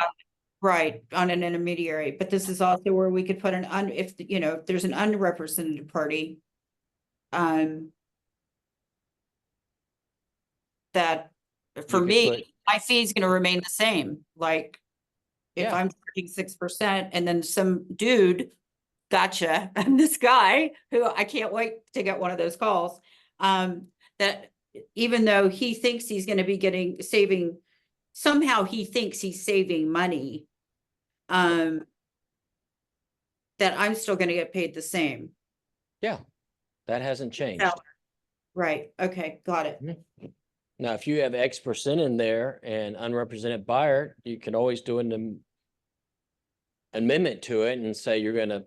S8: Right, on an intermediary, but this is also where we could put if there's an unrepresented party. That for
S1: could
S8: me,
S1: put-
S8: my fee is gonna remain the same, like. If
S1: Yeah.
S8: I'm charging 6% and then some dude, gotcha, and this guy who I can't wait to get one of those calls. That even though he thinks he's gonna be somehow he thinks he's saving money. That I'm still gonna get paid the same.
S1: Yeah, that hasn't changed.
S8: Seller. Right, okay, got it.
S1: Now, if you have X% in there and unrepresented buyer, you can always do an amendment to it and say you're gonna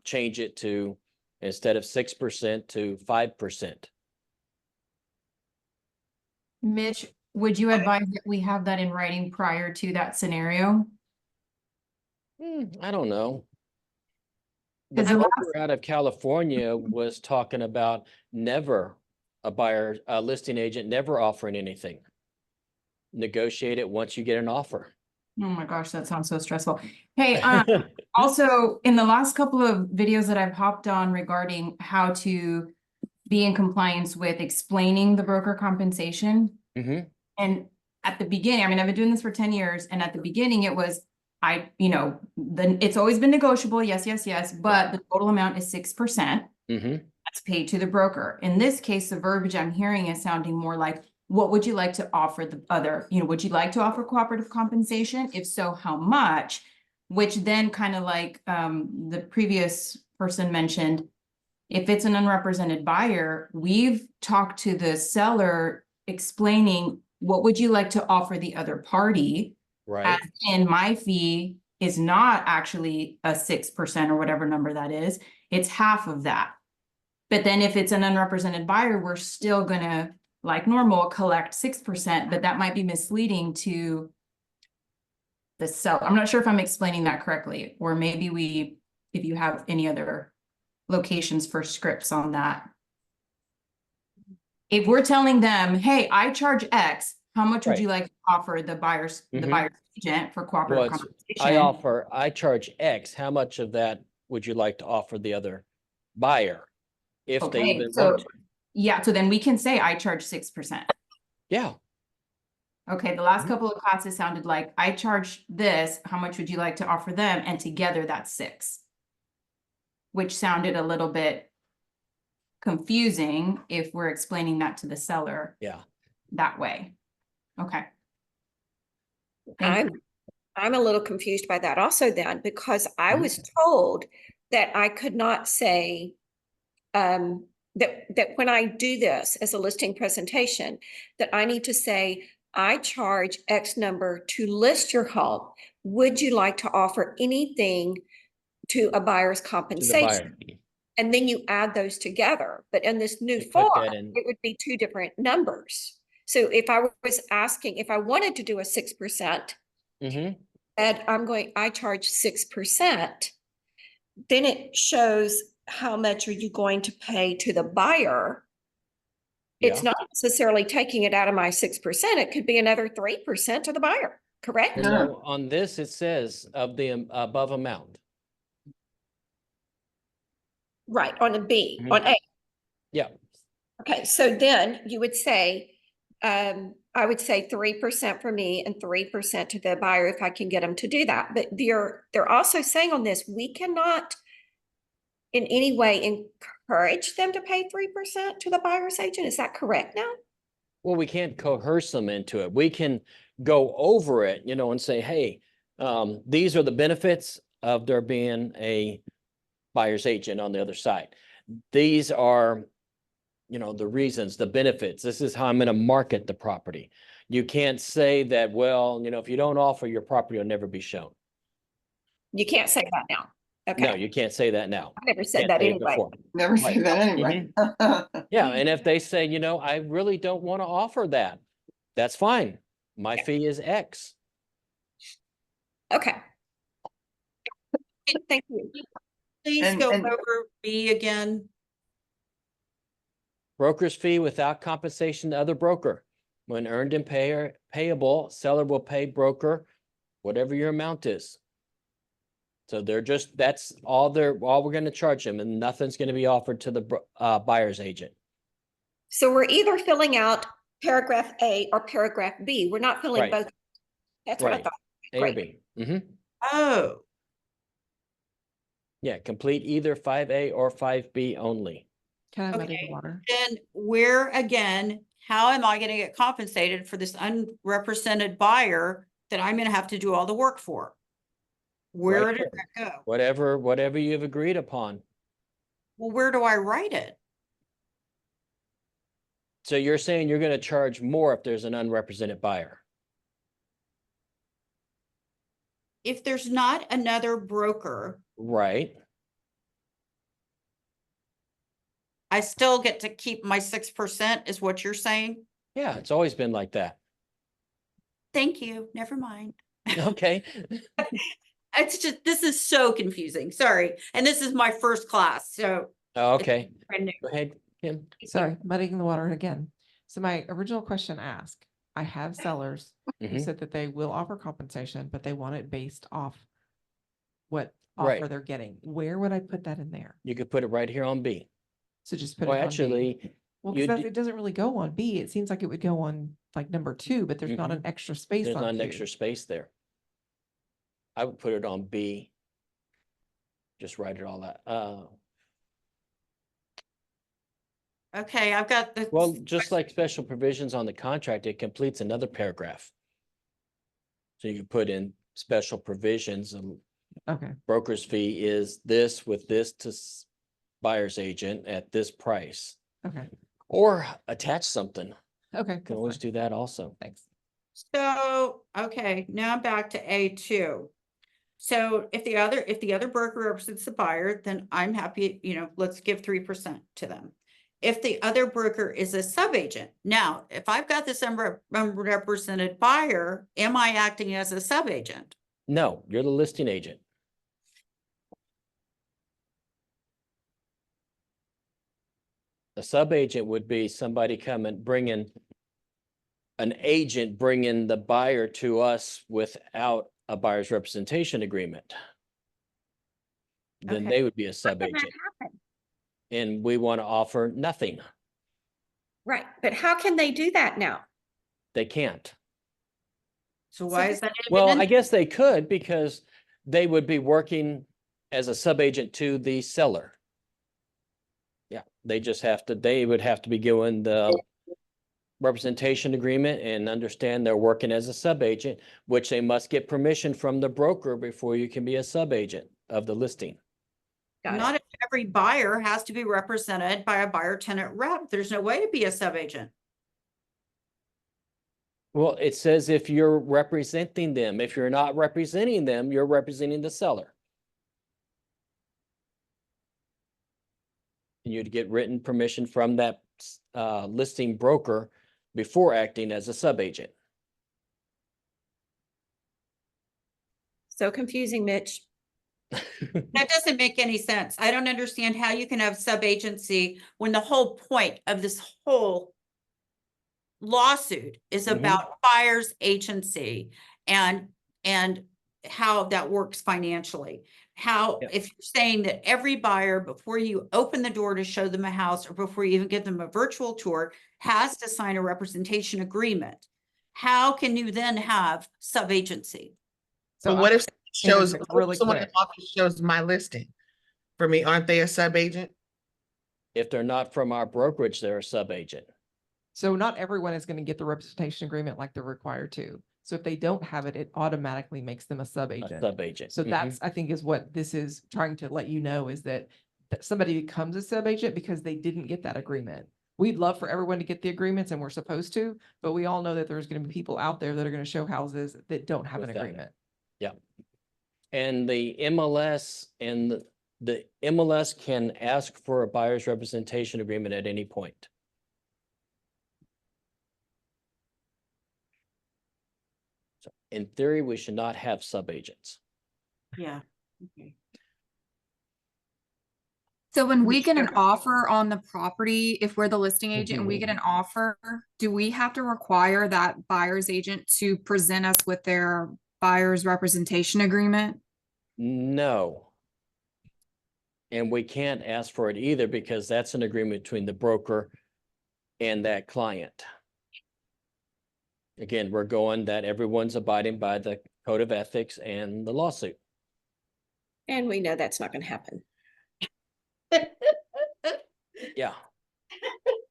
S1: change it to, instead of 6% to 5%.
S12: Mitch, would you advise that we have that in writing prior to that scenario?
S1: I don't know. The
S12: 'Cause the
S1: broker out of California was talking about never a listing agent never offering anything. Negotiate it once you get an offer.
S12: Oh my gosh, that sounds so stressful. Hey, also in the last couple of videos that I've hopped on regarding how to be in compliance with explaining the broker compensation.
S1: Mhm.
S12: And at the beginning, I mean, I've been doing this for 10 years, and at the beginning it was, it's always been negotiable, yes, but the total amount is 6%.
S1: Mhm.
S12: That's paid to the broker. In this case, the verbiage I'm hearing is sounding more like, what would you like to offer the other, would you like to offer cooperative compensation? If so, how much? Which then kind of like, the previous person mentioned, if it's an unrepresented buyer, we've talked to the seller explaining, what would you like to offer the other party?
S1: Right.
S12: And my fee is not actually a 6% or whatever number that is. It's half of that. But then if it's an unrepresented buyer, we're still gonna, like normal, collect 6%, but that might be misleading to the seller. I'm not sure if I'm explaining that correctly, or maybe if you have any other locations for scripts on that. If we're telling them, hey, I charge X, how much would
S1: Right.
S12: you like to offer the buyer's agent for cooperative
S1: Well,
S12: compensation?
S1: I charge X. How much of that would you like to offer the other buyer? If they
S12: Okay,
S1: even
S12: so
S1: want to.
S12: yeah, so then we can say I charge 6%.
S1: Yeah.
S12: Okay, the last couple of classes sounded like I charge this, how much would you like to offer them? And together that's 6. Which sounded a little bit confusing if we're explaining that to the seller
S1: Yeah.
S12: that way. Okay. Thank you.
S2: I'm a little confused by that also then, because I
S1: Mhm.
S2: was told that I could not say, that when I do this as a listing presentation, that I need to say, I charge X number to list your home. Would you like to offer anything to a buyer's
S1: To the
S2: compensation?
S1: buyer.
S2: And then you add those together. But in this new
S1: You put
S2: form,
S1: that in.
S2: it would be 2 different numbers. So if I was asking, if I wanted to do a 6%,
S1: Mhm.
S2: and I charge 6%, then it shows how much are you going to pay to the buyer. It's
S1: Yeah.
S2: not necessarily taking it out of my 6%. It could be another 3% to the buyer, correct?
S1: Well, no, on this, it says of the above amount.
S2: Right, on a B,
S1: Mhm.
S2: on A.
S1: Yeah.
S2: Okay, so then you would say, I would say 3% for me and 3% to the buyer if I can get them to do that. But they're also saying on this, we cannot in any way encourage them to pay 3% to the buyer's agent. Is that correct now?
S1: Well, we can't coerce them into it. We can go over it, and say, hey, these are the benefits of there being a buyer's agent on the other side. These are, the reasons, the benefits. This is how I'm going to market the property. You can't say that, well, if you don't offer, your property will never be shown.
S2: You can't say that now.
S1: No,
S2: Okay,
S1: you can't say that now.
S2: I never said
S1: Can't
S2: that
S1: say it
S2: anyway.
S1: before.
S4: Never say
S1: Right.
S4: that anyway.
S1: Yeah, and if they say, I really don't want to offer that, that's fine. My fee is X.
S2: Okay. Thank you.
S8: Please
S4: And-
S8: go
S4: and-
S8: over B again.
S1: Broker's fee without compensation to other broker. When earned and payable, seller will pay broker whatever your amount is. So that's all we're going to charge them, and nothing's going to be offered to the buyer's agent.
S2: So we're either filling out paragraph A or paragraph B. We're not filling
S1: Right.
S2: both. That's what I
S1: Right.
S2: thought.
S1: A or
S2: Great.
S1: B. Mhm.
S8: Oh,
S1: Yeah, complete either 5A or 5B only.
S3: Can I muddy
S8: Okay.
S3: the water?
S8: then where again, how am I gonna get compensated for this unrepresented buyer that I'm gonna have to do all the work for? Where
S1: Right
S8: did
S1: there.
S8: that go?
S1: Whatever you've agreed upon.
S8: Well, where do I write it?
S1: So you're saying you're going to charge more if there's an unrepresented buyer.
S8: If there's not another broker,
S1: Right.
S8: I still get to keep my 6% is what you're saying?
S1: Yeah, it's always been like that.
S8: Thank you, never mind.
S1: Okay.
S8: It's just, this is so confusing, sorry. And this is my first class, so.
S1: Oh, okay,
S8: brand new.
S1: go ahead, Kim.
S3: Sorry, muddying the water again. So my original question asked, I have sellers who
S1: Mhm.
S3: said that they will offer compensation, but they want it based off what
S1: Right.
S3: offer they're getting. Where would I put that in there?
S1: You could put it right here on B.
S3: So just put
S1: Well,
S3: it on B.
S1: actually,
S3: Well,
S1: you
S3: because
S1: d-
S3: it doesn't really go on B. It seems like it would go on like number 2, but there's not
S1: Mhm.
S3: an extra space
S1: there's
S3: on
S1: not an
S3: 2.
S1: extra space there. I would put it on B. Just write it all out.
S8: Okay, I've got the.
S1: Well, just like special provisions on the contract, it completes another paragraph. So you can put in special provisions,
S3: Okay,
S1: broker's fee is this with this to buyer's agent at this price.
S3: okay,
S1: Or attach something.
S3: okay.
S1: Can always do that also.
S3: Thanks.
S8: So, okay, now I'm back to A2. So if the other broker represents the buyer, then I'm happy, let's give 3% to them. If the other broker is a sub-agent, now, if I've got this unrepresented buyer, am I acting as a sub-agent?
S1: No, you're the listing agent. A sub-agent would be somebody coming, bringing an agent bringing the buyer to us without a buyer's representation agreement. Then
S8: Okay.
S1: they would be a
S8: How can that
S1: sub-agent,
S8: happen?
S1: and we want to offer nothing.
S2: Right, but how can they do that now?
S1: They can't.
S8: So why
S2: this-
S8: is that?
S1: Well,
S8: even
S1: I
S8: in-
S1: guess they could, because they would be working as a sub-agent to the seller. Yeah, they would have to be given the representation agreement and understand they're working as a sub-agent, which they must get permission from the broker before you can be a sub-agent of the listing.
S2: Got
S8: Not
S2: it.
S8: if every buyer has to be represented by a buyer tenant rep. There's no way to be a sub-agent.
S1: Well, it says if you're representing them, if you're not representing them, you're representing the seller. You'd get written permission from that listing broker before acting as a sub-agent.
S2: So confusing, Mitch.
S8: That doesn't make any sense. I don't understand how you can have sub-agency when the whole point of this whole lawsuit is
S1: Mhm.
S8: about buyer's agency and how that works financially. How,
S1: Yeah.
S8: if you're saying that every buyer, before you open the door to show them a house or before you even give them a virtual tour, has to sign a representation agreement, how can you then have sub-agency?
S3: So
S10: But what if
S3: Anderson,
S10: shows,
S3: really
S10: someone in
S3: quick.
S10: the office shows my listing? For me, aren't they a sub-agent?
S1: If they're not from our brokerage, they're a sub-agent.
S3: So not everyone is going to get the representation agreement like they're required to. So if they don't have it, it automatically makes them a
S1: A
S3: sub-agent.
S1: sub-agent.
S3: So
S1: Mhm.
S3: that's, I think, is what this is trying to let you know, is that somebody becomes a sub-agent because they didn't get that agreement. We'd love for everyone to get the agreements, and we're supposed to, but we all know that there's going to be people out there that are going to show houses that don't have an
S1: Without it.
S3: agreement.
S1: Yeah. And the MLS and the MLS can ask for a buyer's representation agreement at any point. So in theory, we should not have sub-agents.
S8: Yeah. Okay.
S13: So when we get an offer on the property, if we're the listing agent and we get an offer, do we have to require that buyer's agent to present us with their buyer's representation agreement?
S1: No. And we can't ask for it either, because that's an agreement between the broker and that client. Again, we're going that everyone's abiding by the code of ethics and the lawsuit.
S2: And we know that's not going to happen.
S1: Yeah.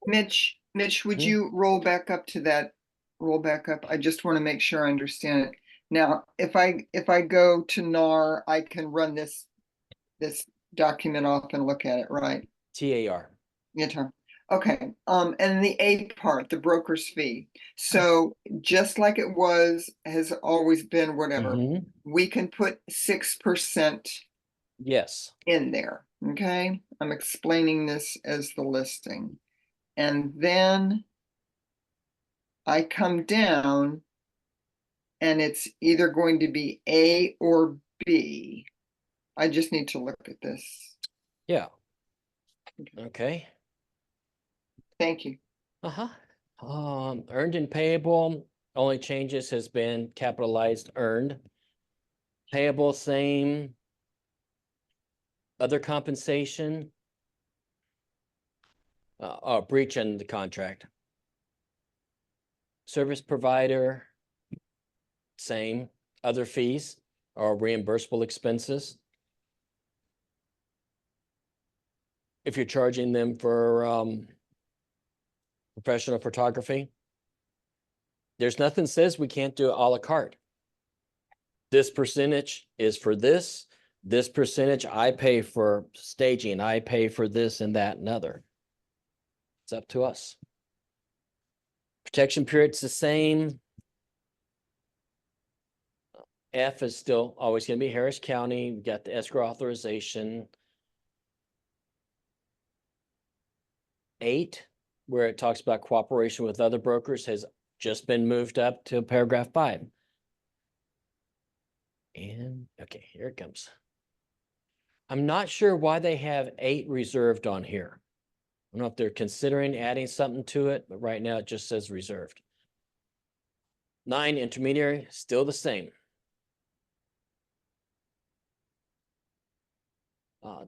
S4: Mitch, would
S1: Hmm?
S4: you roll back up to that? Roll back up. I just want to make sure I understand it. Now, if I go to NAR, I can run this document off and look at it, right?
S1: TAR.
S4: Yeah. Okay. And the A part, the broker's fee. So just like it has always been, whatever,
S1: Mhm.
S4: we can put 6%
S1: Yes.
S4: in there. Okay. I'm explaining this as the listing. And then I come down and it's either going to be A or be. I just need to look at this.
S1: Yeah. Okay.
S4: Thank you.
S1: Uh-huh. Earned and payable, only changes has been capitalized earned. Payable, same. Other compensation. Breach in the contract. Service provider, same. Other fees or reimbursable expenses. If you're charging them for professional photography, there's nothing says we can't do it à la carte. This percentage is for this. This percentage I pay for staging. I pay for this and that and other. It's up to us. Protection period's the same. F is still always going to be Harris County. We got the escrow authorization. 8, where it talks about cooperation with other brokers, has just been moved up to paragraph 5. And okay, here it comes. I'm not sure why they have 8 reserved on here. I don't know if they're considering adding something to it, but right now it just says reserved. 9, intermediary, still the same.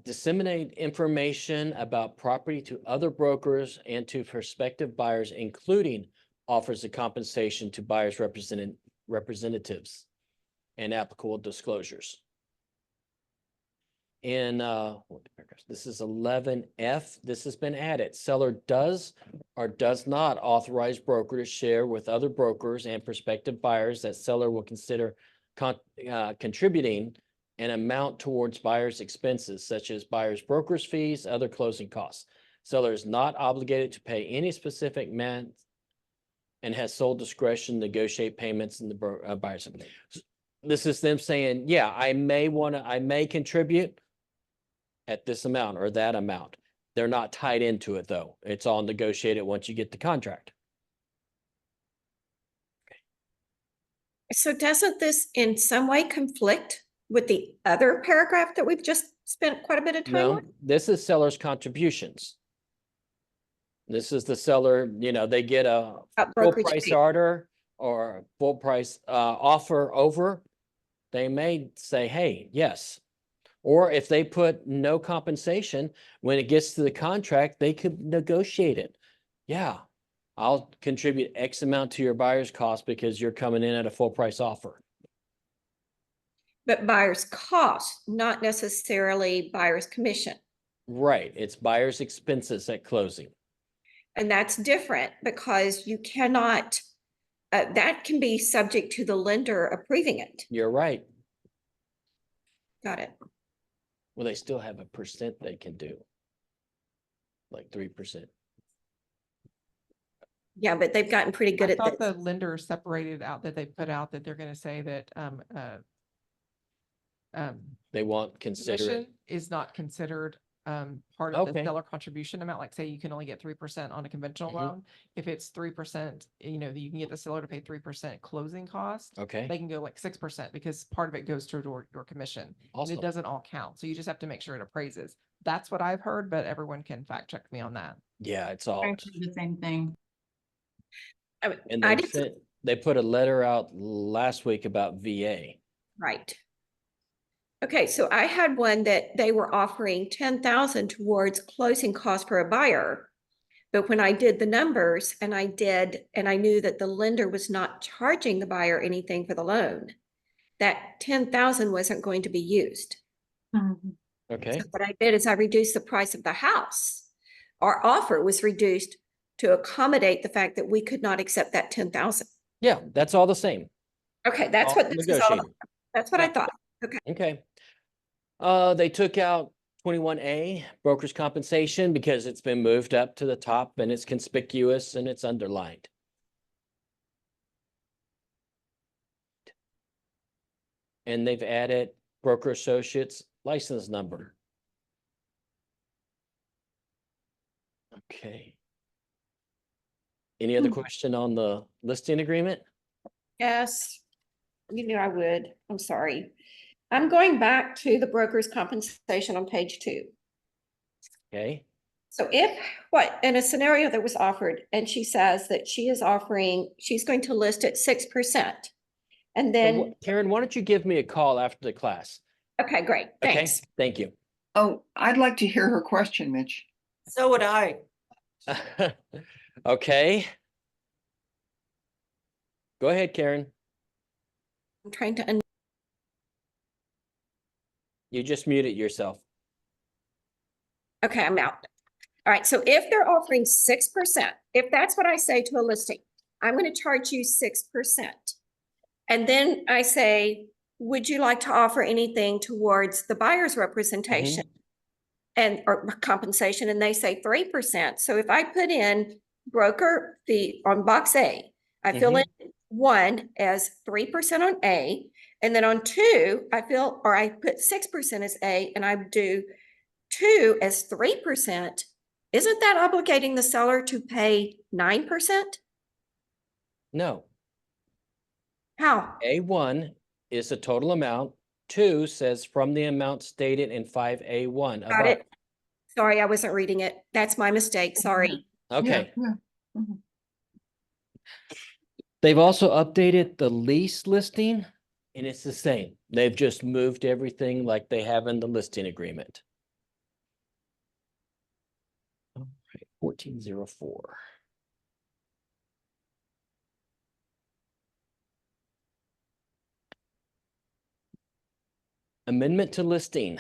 S1: Disseminate information about property to other brokers and to prospective buyers, including offers of compensation to buyers representatives and applicable disclosures. In this is 11F, this has been added. Seller does or does not authorize broker to share with other brokers and prospective buyers that seller will consider contributing an amount towards buyer's expenses, such as buyer's broker's fees, other closing costs. Seller is not obligated to pay any specific amount and has sole discretion to negotiate payments in the buyer's. This is them saying, yeah, I may contribute at this amount or that amount. They're not tied into it though. It's all negotiated once you get the contract.
S2: So doesn't this in some way conflict with the other paragraph that we've just spent quite a bit of time
S1: No,
S2: on?
S1: this is seller's contributions. This is the seller, they get a full
S2: Brokerage
S1: price
S2: fee.
S1: order or full price offer over. They may say, hey, yes. Or if they put no compensation, when it gets to the contract, they could negotiate it. Yeah, I'll contribute X amount to your buyer's cost because you're coming in at a full price offer.
S2: But buyer's cost, not necessarily buyer's commission.
S1: Right, it's buyer's expenses at closing.
S2: And that's different because you cannot, that can be subject to the lender approving it.
S1: You're right.
S2: Got it.
S1: Well, they still have a percent they can do. Like 3%.
S2: Yeah, but they've gotten pretty good
S3: I
S2: at
S3: thought
S2: this.
S3: the lender separated out that they put out that they're gonna say that
S1: They won't consider it.
S3: commission is not considered part of the
S1: Okay.
S3: seller contribution amount. Like say you can only get 3% on a conventional
S1: Mhm.
S3: loan. If it's 3%, you can get the seller to pay 3% closing cost.
S1: Okay,
S3: They can go like 6% because part of it goes toward your commission. And
S1: awesome.
S3: it doesn't all count. So you just have to make sure it appraises. That's what I've heard, but everyone can fact check me on that.
S1: Yeah, it's all.
S12: Actually, the same thing.
S1: And
S2: I
S1: they
S2: did-
S1: sent, they put a letter out last week about VA.
S2: Right. Okay, so I had one that they were offering 10,000 towards closing costs for a buyer. But when I did the numbers and I knew that the lender was not charging the buyer anything for the loan, that 10,000 wasn't going to be used.
S1: Okay,
S2: So what I did is I reduced the price of the house. Our offer was reduced to accommodate the fact that we could not accept that 10,000.
S1: yeah, that's all the same.
S2: Okay, that's
S1: All
S2: what this is all about.
S1: negotiated.
S2: That's what I
S1: Yeah.
S2: thought.
S1: Okay. They took out 21A, broker's compensation, because it's been moved up to the top and it's conspicuous and it's underlined. And they've added broker associates license number. Okay. Any other question on the listing agreement?
S2: Yes, you knew I would. I'm sorry. I'm going back to the broker's compensation on page 2.
S1: Okay,
S2: So if, in a scenario that was offered, and she says that she is offering, she's going to list at 6%. And
S1: So
S2: then,
S1: Karen, why don't you give me a call after the class?
S2: okay, great,
S1: Okay,
S2: thanks.
S1: thank you.
S4: Oh, I'd like to hear her question, Mitch.
S8: So would I.
S1: Okay. Go ahead, Karen.
S2: I'm trying to,
S1: You just muted yourself.
S2: okay, I'm out. All right, so if they're offering 6%, if that's what I say to a listing, I'm going to charge you 6%. And then I say, would you like to offer anything towards the buyer's representation and or compensation? And they say 3%. So if I put in broker fee on box A, I fill in 1 as 3% on A, and then on 2, I put 6% as A, and I do 2 as 3%. Isn't that obligating the seller to pay 9%?
S1: No,
S2: How?
S1: A1 is the total amount. 2 says from the amount stated in 5A1.
S2: Got it. Sorry, I wasn't reading it. That's my mistake. Sorry.
S1: Okay.
S4: Yeah. Mhm.
S1: They've also updated the lease listing, and it's the same. They've just moved everything like they have in the listing agreement. All right, 1404. Amendment to listing.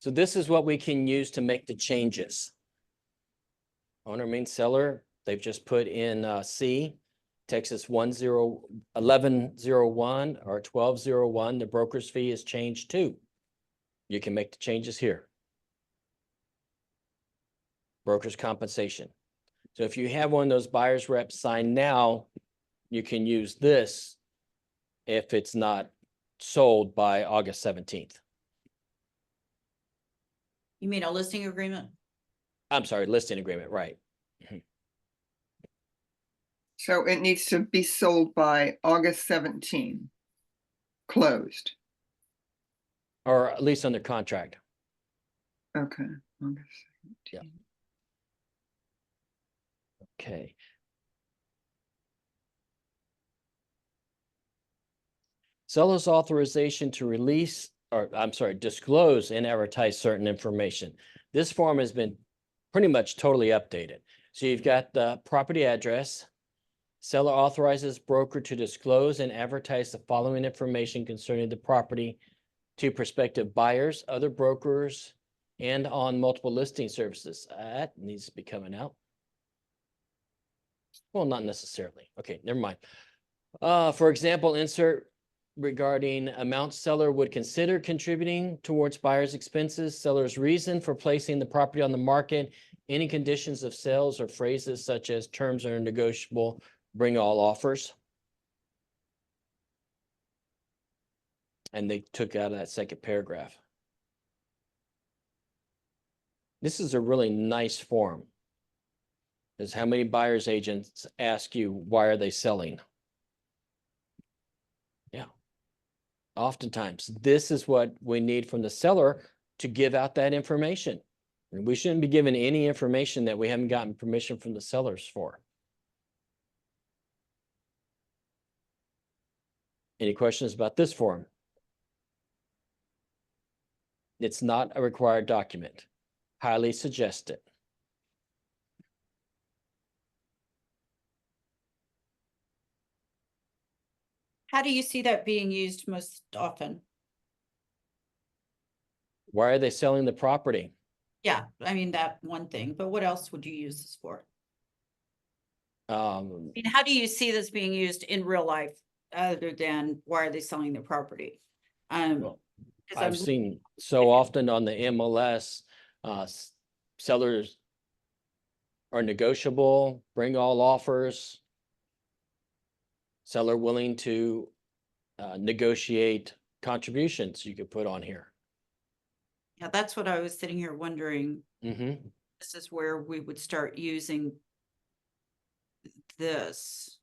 S1: So this is what we can use to make the changes. Owner means seller, they've just put in C, Texas 1101 or 1201, the broker's fee is changed to. You can make the changes here. Broker's compensation. So if you have one of those buyer's reps sign now, you can use this if it's not sold by August 17th.
S8: You mean a listing agreement?
S1: I'm sorry, listing agreement, right.
S4: So it needs to be sold by August 17, closed.
S1: Or at least under contract.
S4: Okay. August
S1: Yeah.
S4: 17.
S1: Okay. Seller's authorization to release, or I'm sorry, disclose and advertise certain information. This form has been pretty much totally updated. So you've got the property address. Seller authorizes broker to disclose and advertise the following information concerning the property to prospective buyers, other brokers, and on multiple listing services. That needs to be coming out. Well, not necessarily. Okay, never mind. For example, insert regarding amount seller would consider contributing towards buyer's expenses, seller's reason for placing the property on the market, any conditions of sales, or phrases such as terms are negotiable, bring all offers. And they took out that second paragraph. This is a really nice form. Is how many buyer's agents ask you, why are they selling? Yeah. Oftentimes, this is what we need from the seller to give out that information. And we shouldn't be given any information that we haven't gotten permission from the sellers for. Any questions about this form? It's not a required document. Highly suggest it.
S8: How do you see that being used most often?
S1: Why are they selling the property?
S8: Yeah, I mean, that one thing, but what else would you use this for? I mean, how do you see this being used in real life other than why are they selling their property?
S1: Well,
S8: 'cause
S1: I've
S8: I'm-
S1: seen so often on the MLS, sellers are negotiable, bring all offers. Seller willing to negotiate contributions you could put on here.
S8: Yeah, that's what I was sitting here wondering.
S1: Mm-hmm.
S8: This is where we would start using this.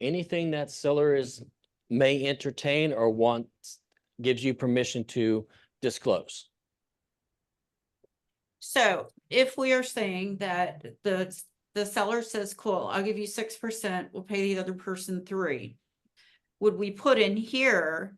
S1: Anything that seller is may entertain or wants, gives you permission to disclose.
S8: So if we are saying that the seller says, cool, I'll give you 6%, we'll pay the other person 3%. Would we put in here,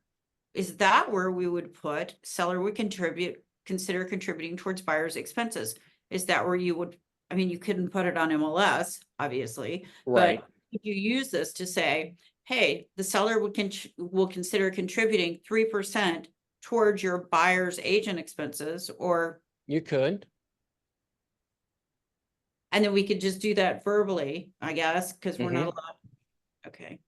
S8: is that where we would put seller would consider contributing towards buyer's expenses? Is that where you would, I mean, you couldn't put it on MLS, obviously.
S1: Right.
S8: But if you use this to say, hey, the seller will consider contributing 3% towards your buyer's agent expenses, or,
S1: You could.
S8: and then we could just do that verbally, I guess, because we're not allowed. Okay.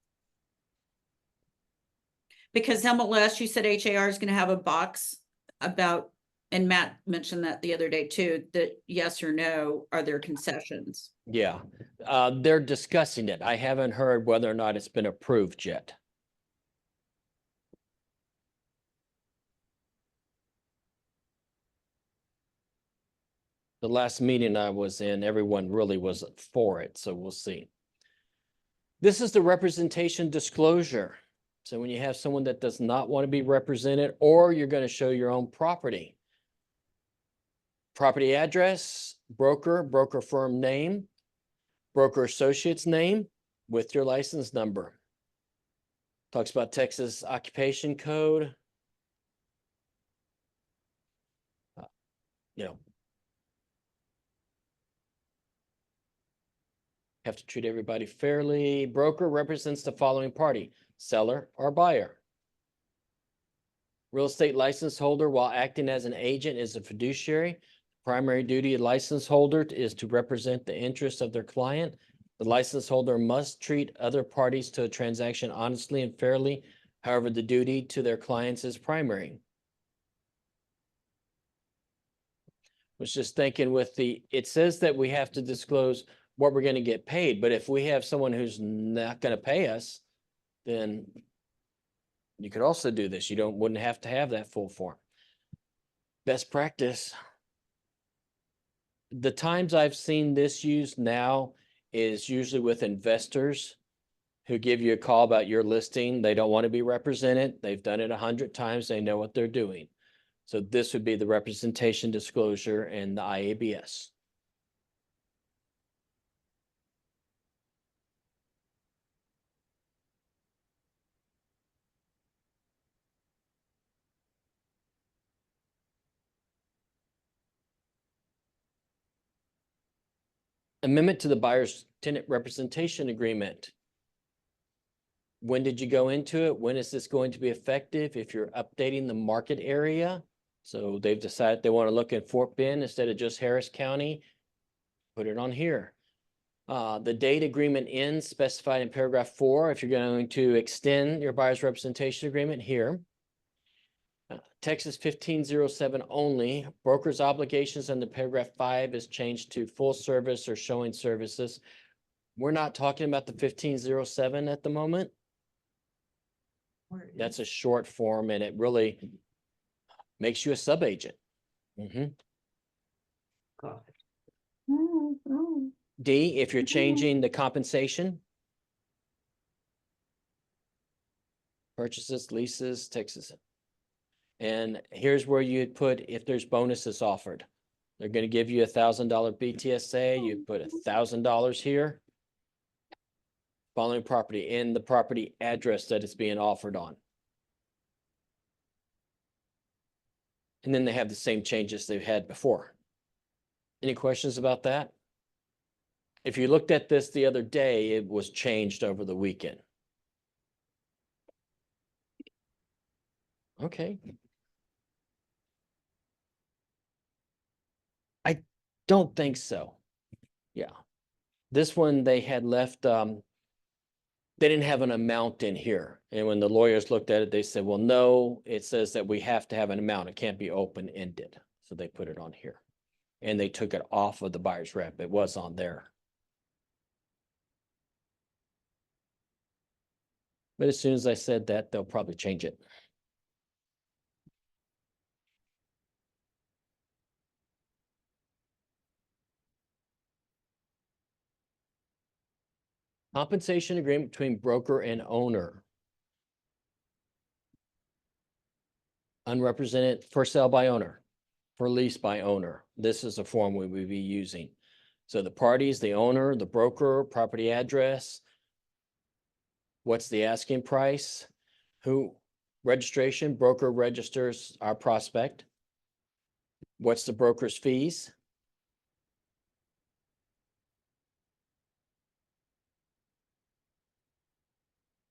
S8: Because MLS, you said HAR is going to have a box about, and Matt mentioned that the other day too, that yes or no, are there concessions?
S1: Yeah, they're discussing it. I haven't heard whether or not it's been approved yet. The last meeting I was in, everyone really was for it, so we'll see. This is the representation disclosure. So when you have someone that does not want to be represented, or you're going to show your own property. Property address, broker firm name, broker associate's name with your license number. Talks about Texas occupation code. You know, have to treat everybody fairly. Broker represents the following party, seller or buyer. Real estate license holder, while acting as an agent, is a fiduciary. Primary duty of license holder is to represent the interests of their client. The license holder must treat other parties to a transaction honestly and fairly. However, the duty to their clients is primary. Was just thinking with it says that we have to disclose what we're going to get paid, but if we have someone who's not going to pay us, then you could also do this. You wouldn't have to have that full form. Best practice. The times I've seen this used now is usually with investors who give you a call about your listing. They don't want to be represented. They've done it 100 times. They know what they're doing. So this would be the representation disclosure and the IABS. Amendment to the buyer's tenant representation agreement. When did you go into it? When is this going to be effective? If you're updating the market area, so they've decided they want to look at Fort Bend instead of just Harris County, put it on here. The date agreement ends specified in paragraph 4. If you're going to extend your buyer's representation agreement here. Texas 1507 only. Broker's obligations under paragraph 5 is changed to full service or showing services. We're not talking about the 1507 at the moment. That's a short form and it really makes you a sub-agent.
S8: God.
S1: D, if you're changing the compensation. Purchases, leases, Texas. And here's where you'd put if there's bonuses offered. They're going to give you $1,000 BTSA. You put $1,000 here. Following property and the property address that it's being offered on. And then they have the same changes they've had before. Any questions about that? If you looked at this the other day, it was changed over the weekend. Okay. I don't think so. Yeah. This one they had left, they didn't have an amount in here. And when the lawyers looked at it, they said, well, no, it says that we have to have an amount. It can't be open-ended. So they put it on here. And they took it off of the buyer's rep. It was on there. But as soon as I said that, they'll probably change it. Compensation agreement between broker and owner. unrepresented for sale by owner, for lease by owner. This is the form we would be using. So the parties, the owner, the broker, property address, what's the asking price, who, registration, broker registers our prospect. What's the broker's fees?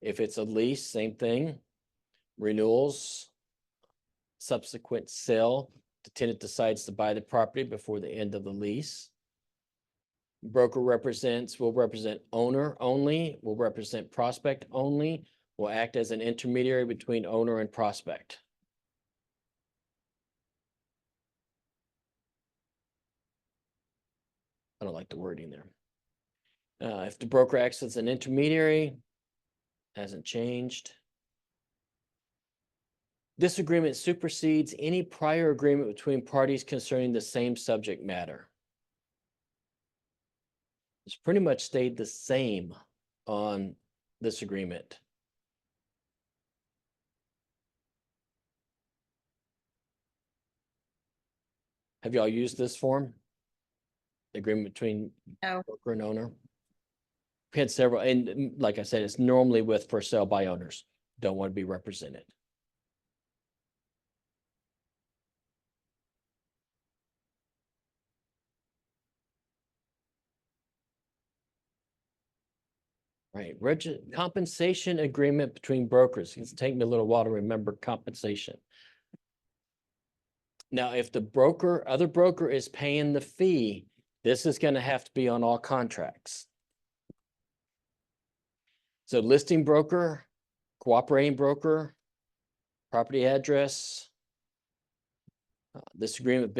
S1: If it's a lease, same thing. Renewals, subsequent sale, the tenant decides to buy the property before the end of the lease. Broker will represent owner only, will represent prospect only, will act as an intermediary between owner and prospect. I don't like the wording there. If the broker acts as an intermediary, hasn't changed. This agreement supersedes any prior agreement between parties concerning the same subject matter. It's pretty much stayed the same on this agreement. Have y'all used this form? Agreement between
S2: No.
S1: broker and owner? We had several, and like I said, it's normally with for sale by owners. Don't want to be represented. Right, compensation agreement between brokers. It's taking me a little while to remember compensation. Now, if the other broker is paying the fee, this is going to have to be on all contracts. So listing broker, cooperating broker, property address. This agreement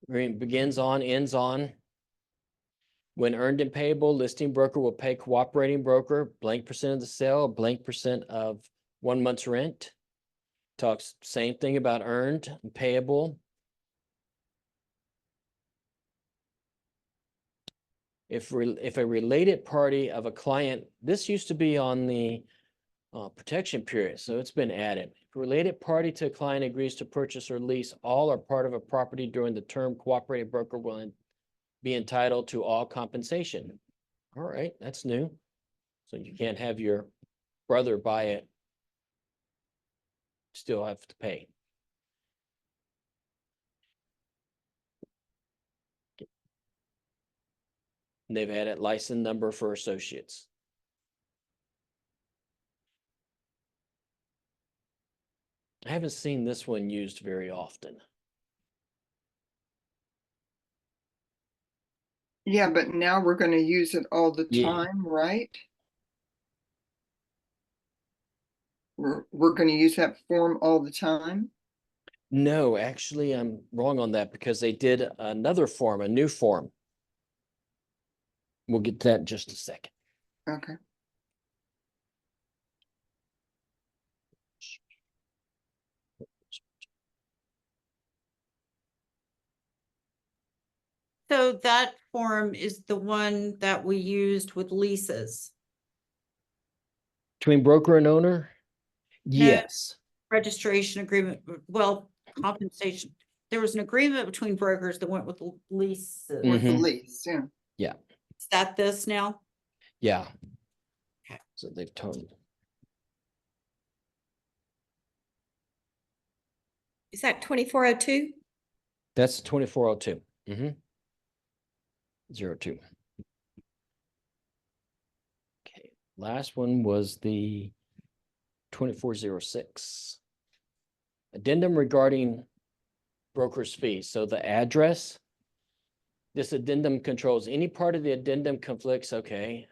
S1: agreement begins on, ends on. When earned and payable, listing broker will pay cooperating broker blank % of the sale, blank % of 1 month's rent. Talks same thing about earned and payable. If a related party of a client, this used to be on the protection period, so it's been added. If a related party to a client agrees to purchase or lease all or part of a property during the term, cooperating broker will be entitled to all compensation. All right, that's new. So you can't have your brother buy it, still have to pay. And they've added license number for associates. I haven't seen this one used very often.
S4: Yeah, but now we're gonna use it all the
S1: Yeah.
S4: time, right? We're gonna use that form all the time?
S1: No, actually, I'm wrong on that because they did another form, a new form. We'll get to that in just a second.
S4: Okay.
S8: So that form is the one that we used with leases.
S1: Between broker and owner?
S8: No.
S1: Yes.
S8: Registration agreement, well, compensation. There was an agreement between brokers that went with leases.
S4: With the
S1: Mhm.
S4: lease, yeah.
S1: Yeah,
S8: Is that this now?
S1: yeah. So they've toned.
S2: Is that 2402?
S1: That's 2402. 02. Okay, last one was the 2406. Addendum regarding broker's fees. So the address, this addendum controls any part of the addendum conflicts, okay.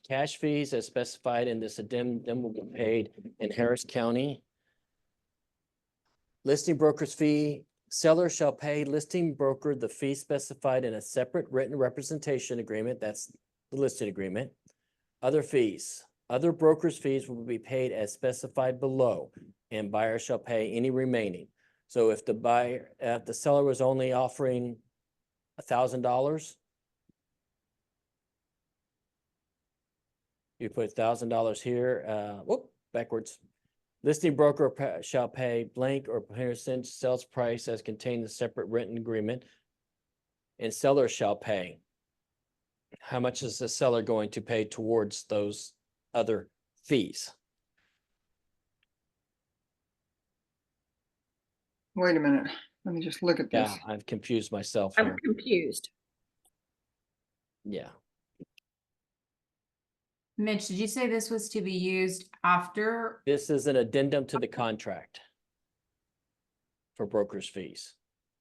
S1: Cash fees as specified in this addendum will be paid in Harris County. Listing broker's fee, seller shall pay listing broker the fee specified in a separate written representation agreement, that's the listed agreement. Other fees, other broker's fees will be paid as specified below, and buyer shall pay any remaining. So if the seller was only offering $1,000, you put $1,000 here, backwards. Listing broker shall pay blank or percentage sales price as contained in the separate written agreement. And seller shall pay. How much is the seller going to pay towards those other fees?
S4: Wait a minute, let me just look at this.
S1: Yeah, I've confused myself
S2: I'm
S1: here.
S2: confused.
S1: Yeah,
S12: Mitch, did you say this was to be used after?
S1: this is an addendum to the contract for broker's fees.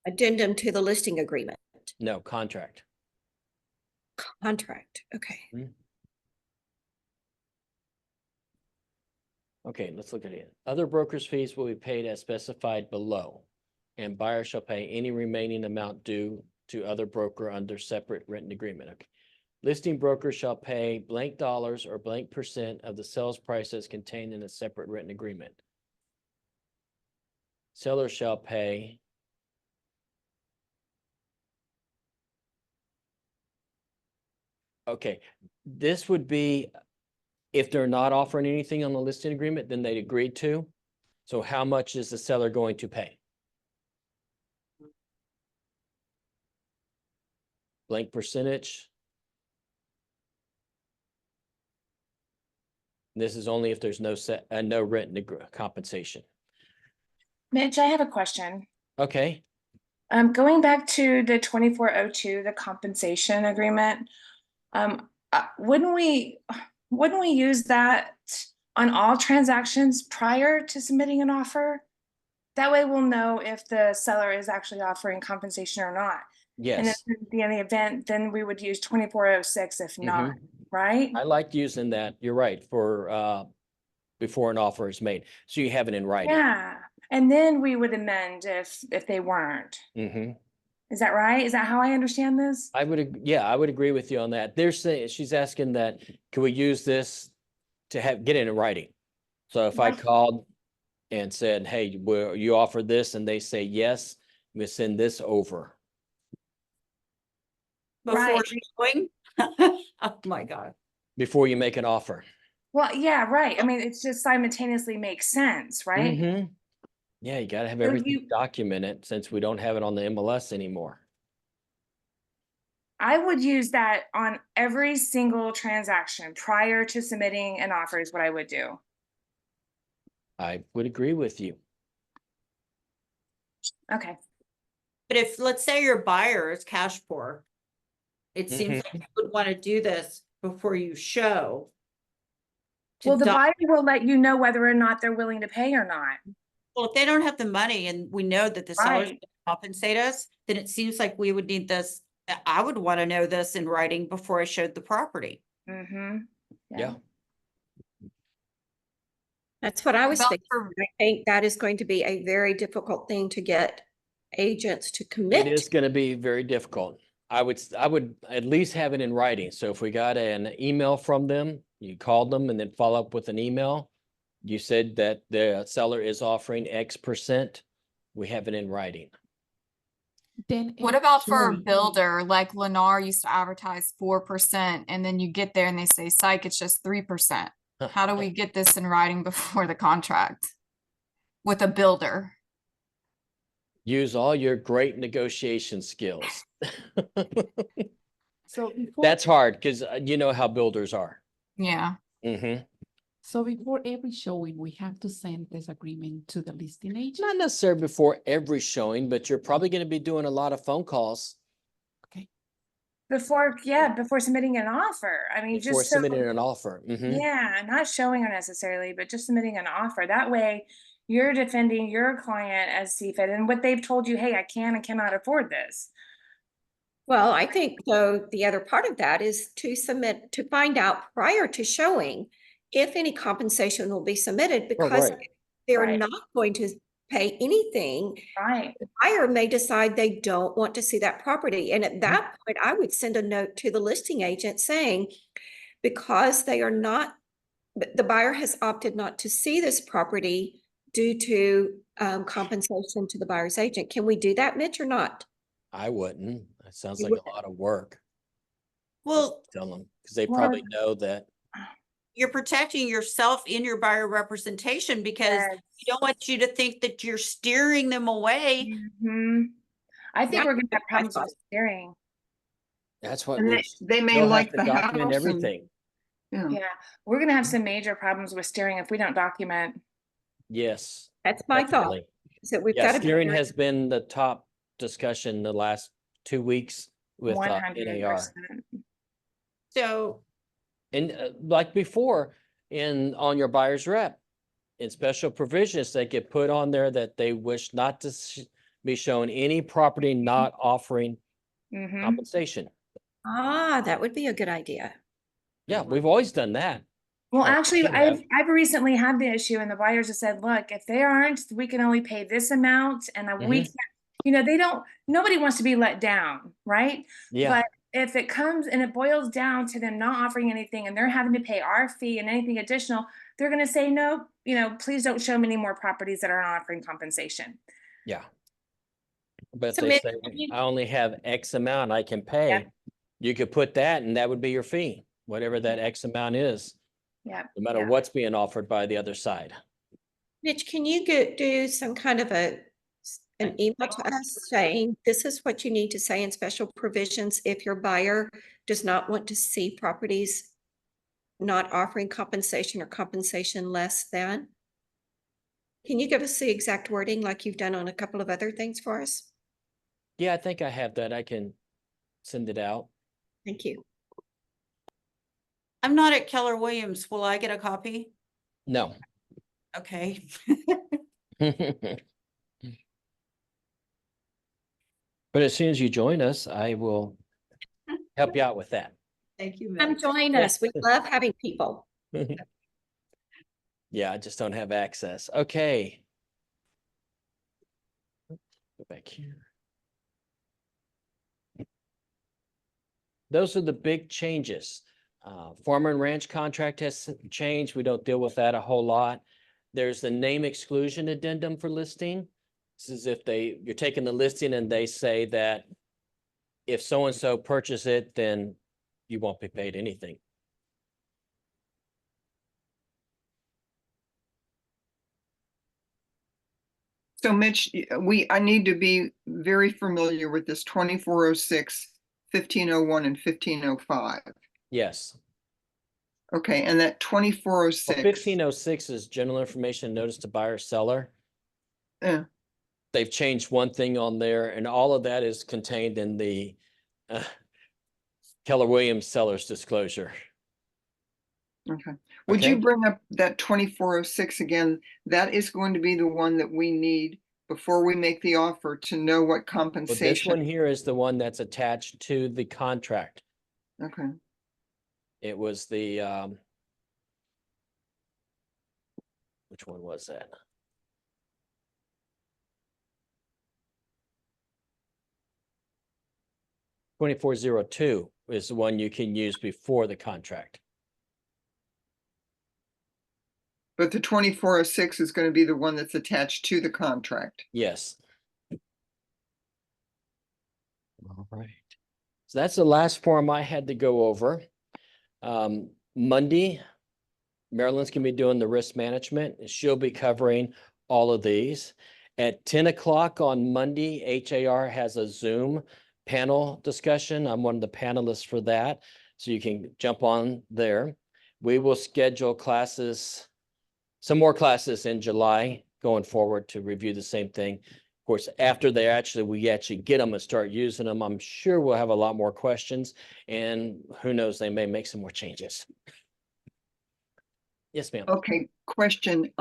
S2: Addendum to the listing agreement,
S1: No, contract.
S2: contract, okay.
S1: Okay, let's look at it. Other brokers' fees will be paid as specified below, and buyer shall pay any remaining amount due to other broker under separate written agreement. Okay. Listing broker shall pay blank dollars or blank percent of the sales price as contained in a separate written agreement. Seller shall pay okay, this would be if they're not offering anything on the listing agreement, then they'd agreed to. So how much is the seller going to pay? Blank percentage. This is only if there's no no written compensation.
S14: Mitch, I have a question.
S1: Okay,
S14: Going back to the 2402, the compensation agreement, wouldn't we use that on all transactions prior to submitting an offer? That way we'll know if the seller is actually offering compensation or not. And then
S1: yes.
S14: at the end of the event, then we would use 2406 if not, right?
S1: I like using that. You're right, for before an offer is made. So you have it in writing.
S14: Yeah, and then we would amend if they weren't. Is that right? Is that how I understand this?
S1: I would agree with you on that. They're saying, she's asking that, can we use this to get it in writing? So if I
S14: Yes.
S1: called and said, hey, will you offer this? And they say, yes, we send this over.
S8: Before
S14: Right.
S8: showing? Oh, my God.
S1: Before you make an offer.
S14: Well, yeah, right. I mean, it's just simultaneously makes sense, right?
S1: Yeah, you gotta have
S14: So
S1: everything documented since we don't have it on the MLS anymore.
S14: I would use that on every single transaction prior to submitting an offer is what I would do.
S1: I would agree with you.
S14: Okay.
S8: But if, let's say your buyer is cash poor, it seems like you would want to do this before you show. to
S14: Well, the
S8: doc-
S14: buyer will let you know whether or not they're willing to pay or not.
S8: Well, if they don't have the money and we know that the sellers
S14: Right.
S8: compensate us, then it seems like we would need this. I would want to know this in writing before I showed the property.
S14: Mm-hmm.
S1: Yeah.
S2: That's what I was
S13: About
S2: thinking. I think that is going to be a very difficult thing to get agents to commit.
S1: It is gonna be very difficult. I would at least have it in writing. So if we got an email from them, you called them and then follow up with an email. You said that the seller is offering X percent. We have it in writing.
S6: Then
S13: What
S6: it
S13: about for a
S6: should-
S13: builder? Like Lennar used to advertise 4%, and then you get there and they say, psych, it's just 3%. How do we get this in writing before the contract with a builder?
S1: Use all your great negotiation skills.
S6: So before,
S1: That's hard because you know how builders are.
S13: Yeah.
S6: so before every showing, we have to send this agreement to the listing agent.
S1: Not necessarily before every showing, but you're probably going to be doing a lot of phone calls
S14: Before submitting an offer. I mean,
S1: before
S14: just so,
S1: submitting an offer.
S14: yeah, not showing it necessarily, but just submitting an offer. That way you're defending your client as CFID and what they've told you, hey, I can and cannot afford this.
S2: Well, I think though, the other part of that is to submit, to find out prior to showing if any compensation will be submitted, because
S1: right.
S2: they're
S14: Right.
S2: not going to pay anything.
S14: Right.
S2: The buyer may decide they don't want to see that property. And at that point, I would send a note to the listing agent saying, because they are not, the buyer has opted not to see this property due to compensation to the buyer's agent. Can we do that, Mitch, or not?
S1: I wouldn't. That sounds
S2: You
S1: like a lot of work.
S8: Well,
S1: Tell them because they
S14: Well,
S1: probably know that
S8: you're protecting yourself in your buyer representation because we don't want you to think that you're steering them away.
S14: I think
S2: That's
S14: we're gonna have
S2: what I
S14: problems
S2: thought.
S14: with steering.
S1: That's what
S4: And
S1: we
S4: they may
S1: still have
S4: like
S1: to
S4: the
S1: document
S4: house and,
S1: everything.
S4: yeah.
S14: Yeah, we're gonna have some major problems with steering if we don't document.
S1: Yes.
S2: That's my thought.
S1: definitely.
S2: So we've
S1: Yeah,
S2: got to.
S1: steering has been the top discussion the last 2 weeks with NAR.
S14: 100%.
S8: So
S1: And like before, on your buyer's rep, in special provisions, they get put on there that they wish not to be shown any property not offering compensation.
S2: Ah, that would be a good idea.
S1: Yeah, we've always done that.
S14: Well,
S1: Or
S14: actually,
S1: should have.
S14: I've recently had the issue and the buyers have said, look, if they aren't, we can only pay this amount and we can't, you know, nobody wants to be let down, right?
S1: Yeah.
S14: But if it comes and it boils down to them not offering anything and they're having to pay our fee and anything additional, they're going to say, no, you know, please don't show me any more properties that are not offering compensation.
S1: Yeah. But
S2: So
S1: they
S2: maybe
S1: say,
S2: you-
S1: I only have X amount I can pay.
S14: Yeah.
S1: You could put that and that would be your fee, whatever that X amount is,
S14: Yeah.
S1: no matter what's being offered by the other side.
S2: Mitch, can you do some kind of an email to us saying, this is what you need to say in special provisions if your buyer does not want to see properties not offering compensation or compensation less than? Can you give us the exact wording like you've done on a couple of other things for us?
S1: Yeah, I think I have that. I can send it out.
S2: Thank you.
S8: I'm not at Keller Williams. Will I get a copy?
S1: No.
S8: Okay.
S1: But as soon as you join us, I will help you out with that.
S8: Thank you.
S2: Come
S8: Mitch.
S2: join us. We love having people.
S1: Yeah, I just don't have access. Okay. Go back here. Those are the big changes. Farm and ranch contract has changed. We don't deal with that a whole lot. There's the name exclusion addendum for listing. This is if you're taking the listing and they say that if so-and-so purchase it, then you won't be paid anything.
S4: So Mitch, I need to be very familiar with this 2406, 1501, and 1505.
S1: Yes.
S4: Okay, and that 2406.
S1: 1506 is general information notice to buyer seller.
S4: Yeah.
S1: They've changed one thing on there, and all of that is contained in the Keller Williams seller's disclosure.
S4: Okay. Would
S1: Okay.
S4: you bring up that 2406 again? That is going to be the one that we need before we make the offer to know what
S1: But this
S4: compensation.
S1: one here is the one that's attached to the contract.
S4: Okay.
S1: It was the, which one was that? $2402 is the one you can use before the contract.
S4: But the 2406 is going to be the one that's attached to the contract.
S1: Yes. All right. So that's the last form I had to go over. Monday, Marilyn's gonna be doing the risk management, and she'll be covering all of these. At 10 o'clock on Monday, HAR has a Zoom panel discussion. I'm one of the panelists for that, so you can jump on there. We will schedule classes, some more classes in July going forward to review the same thing. Of course, after we actually get them and start using them, I'm sure we'll have a lot more questions, and who knows, they may make some more changes. Yes, ma'am.
S4: Okay, question.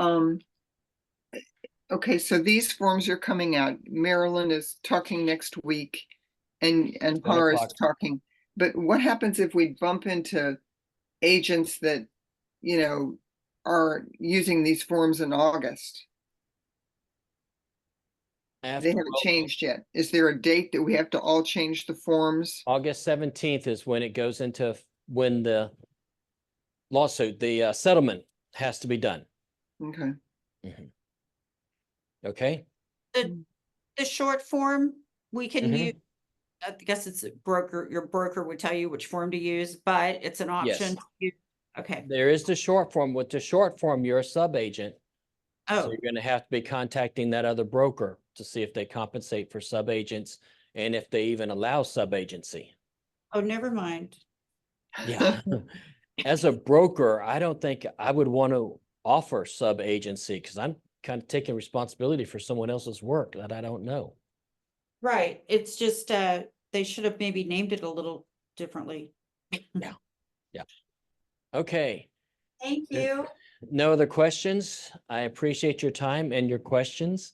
S4: Okay, so these forms are coming out. Marilyn is talking next week and Har is
S1: o'clock.
S4: talking. But what happens if we bump into agents that, you know, are using these forms in August? They haven't changed yet. Is there a date that we have to all change the forms?
S1: August 17th is when it goes into, when the lawsuit, the settlement has to be done.
S4: Okay.
S1: Okay?
S8: The short form, we can
S1: Mhm.
S8: use, I guess it's a broker, your broker would tell you which form to use, but it's an option.
S1: Yes.
S8: to use Okay.
S1: There is the short form. With the short form, you're a sub-agent. So
S8: Oh,
S1: you're gonna have to be contacting that other broker to see if they compensate for sub-agents and if they even allow sub-agency.
S8: oh, never mind.
S1: Yeah. As a broker, I don't think I would want to offer sub-agency because I'm kind of taking responsibility for someone else's work that I don't know.
S8: Right. It's just, they should have maybe named it a little differently.
S1: Okay.
S8: Thank
S1: Yeah.
S8: you.
S1: No other questions? I appreciate your time and your questions.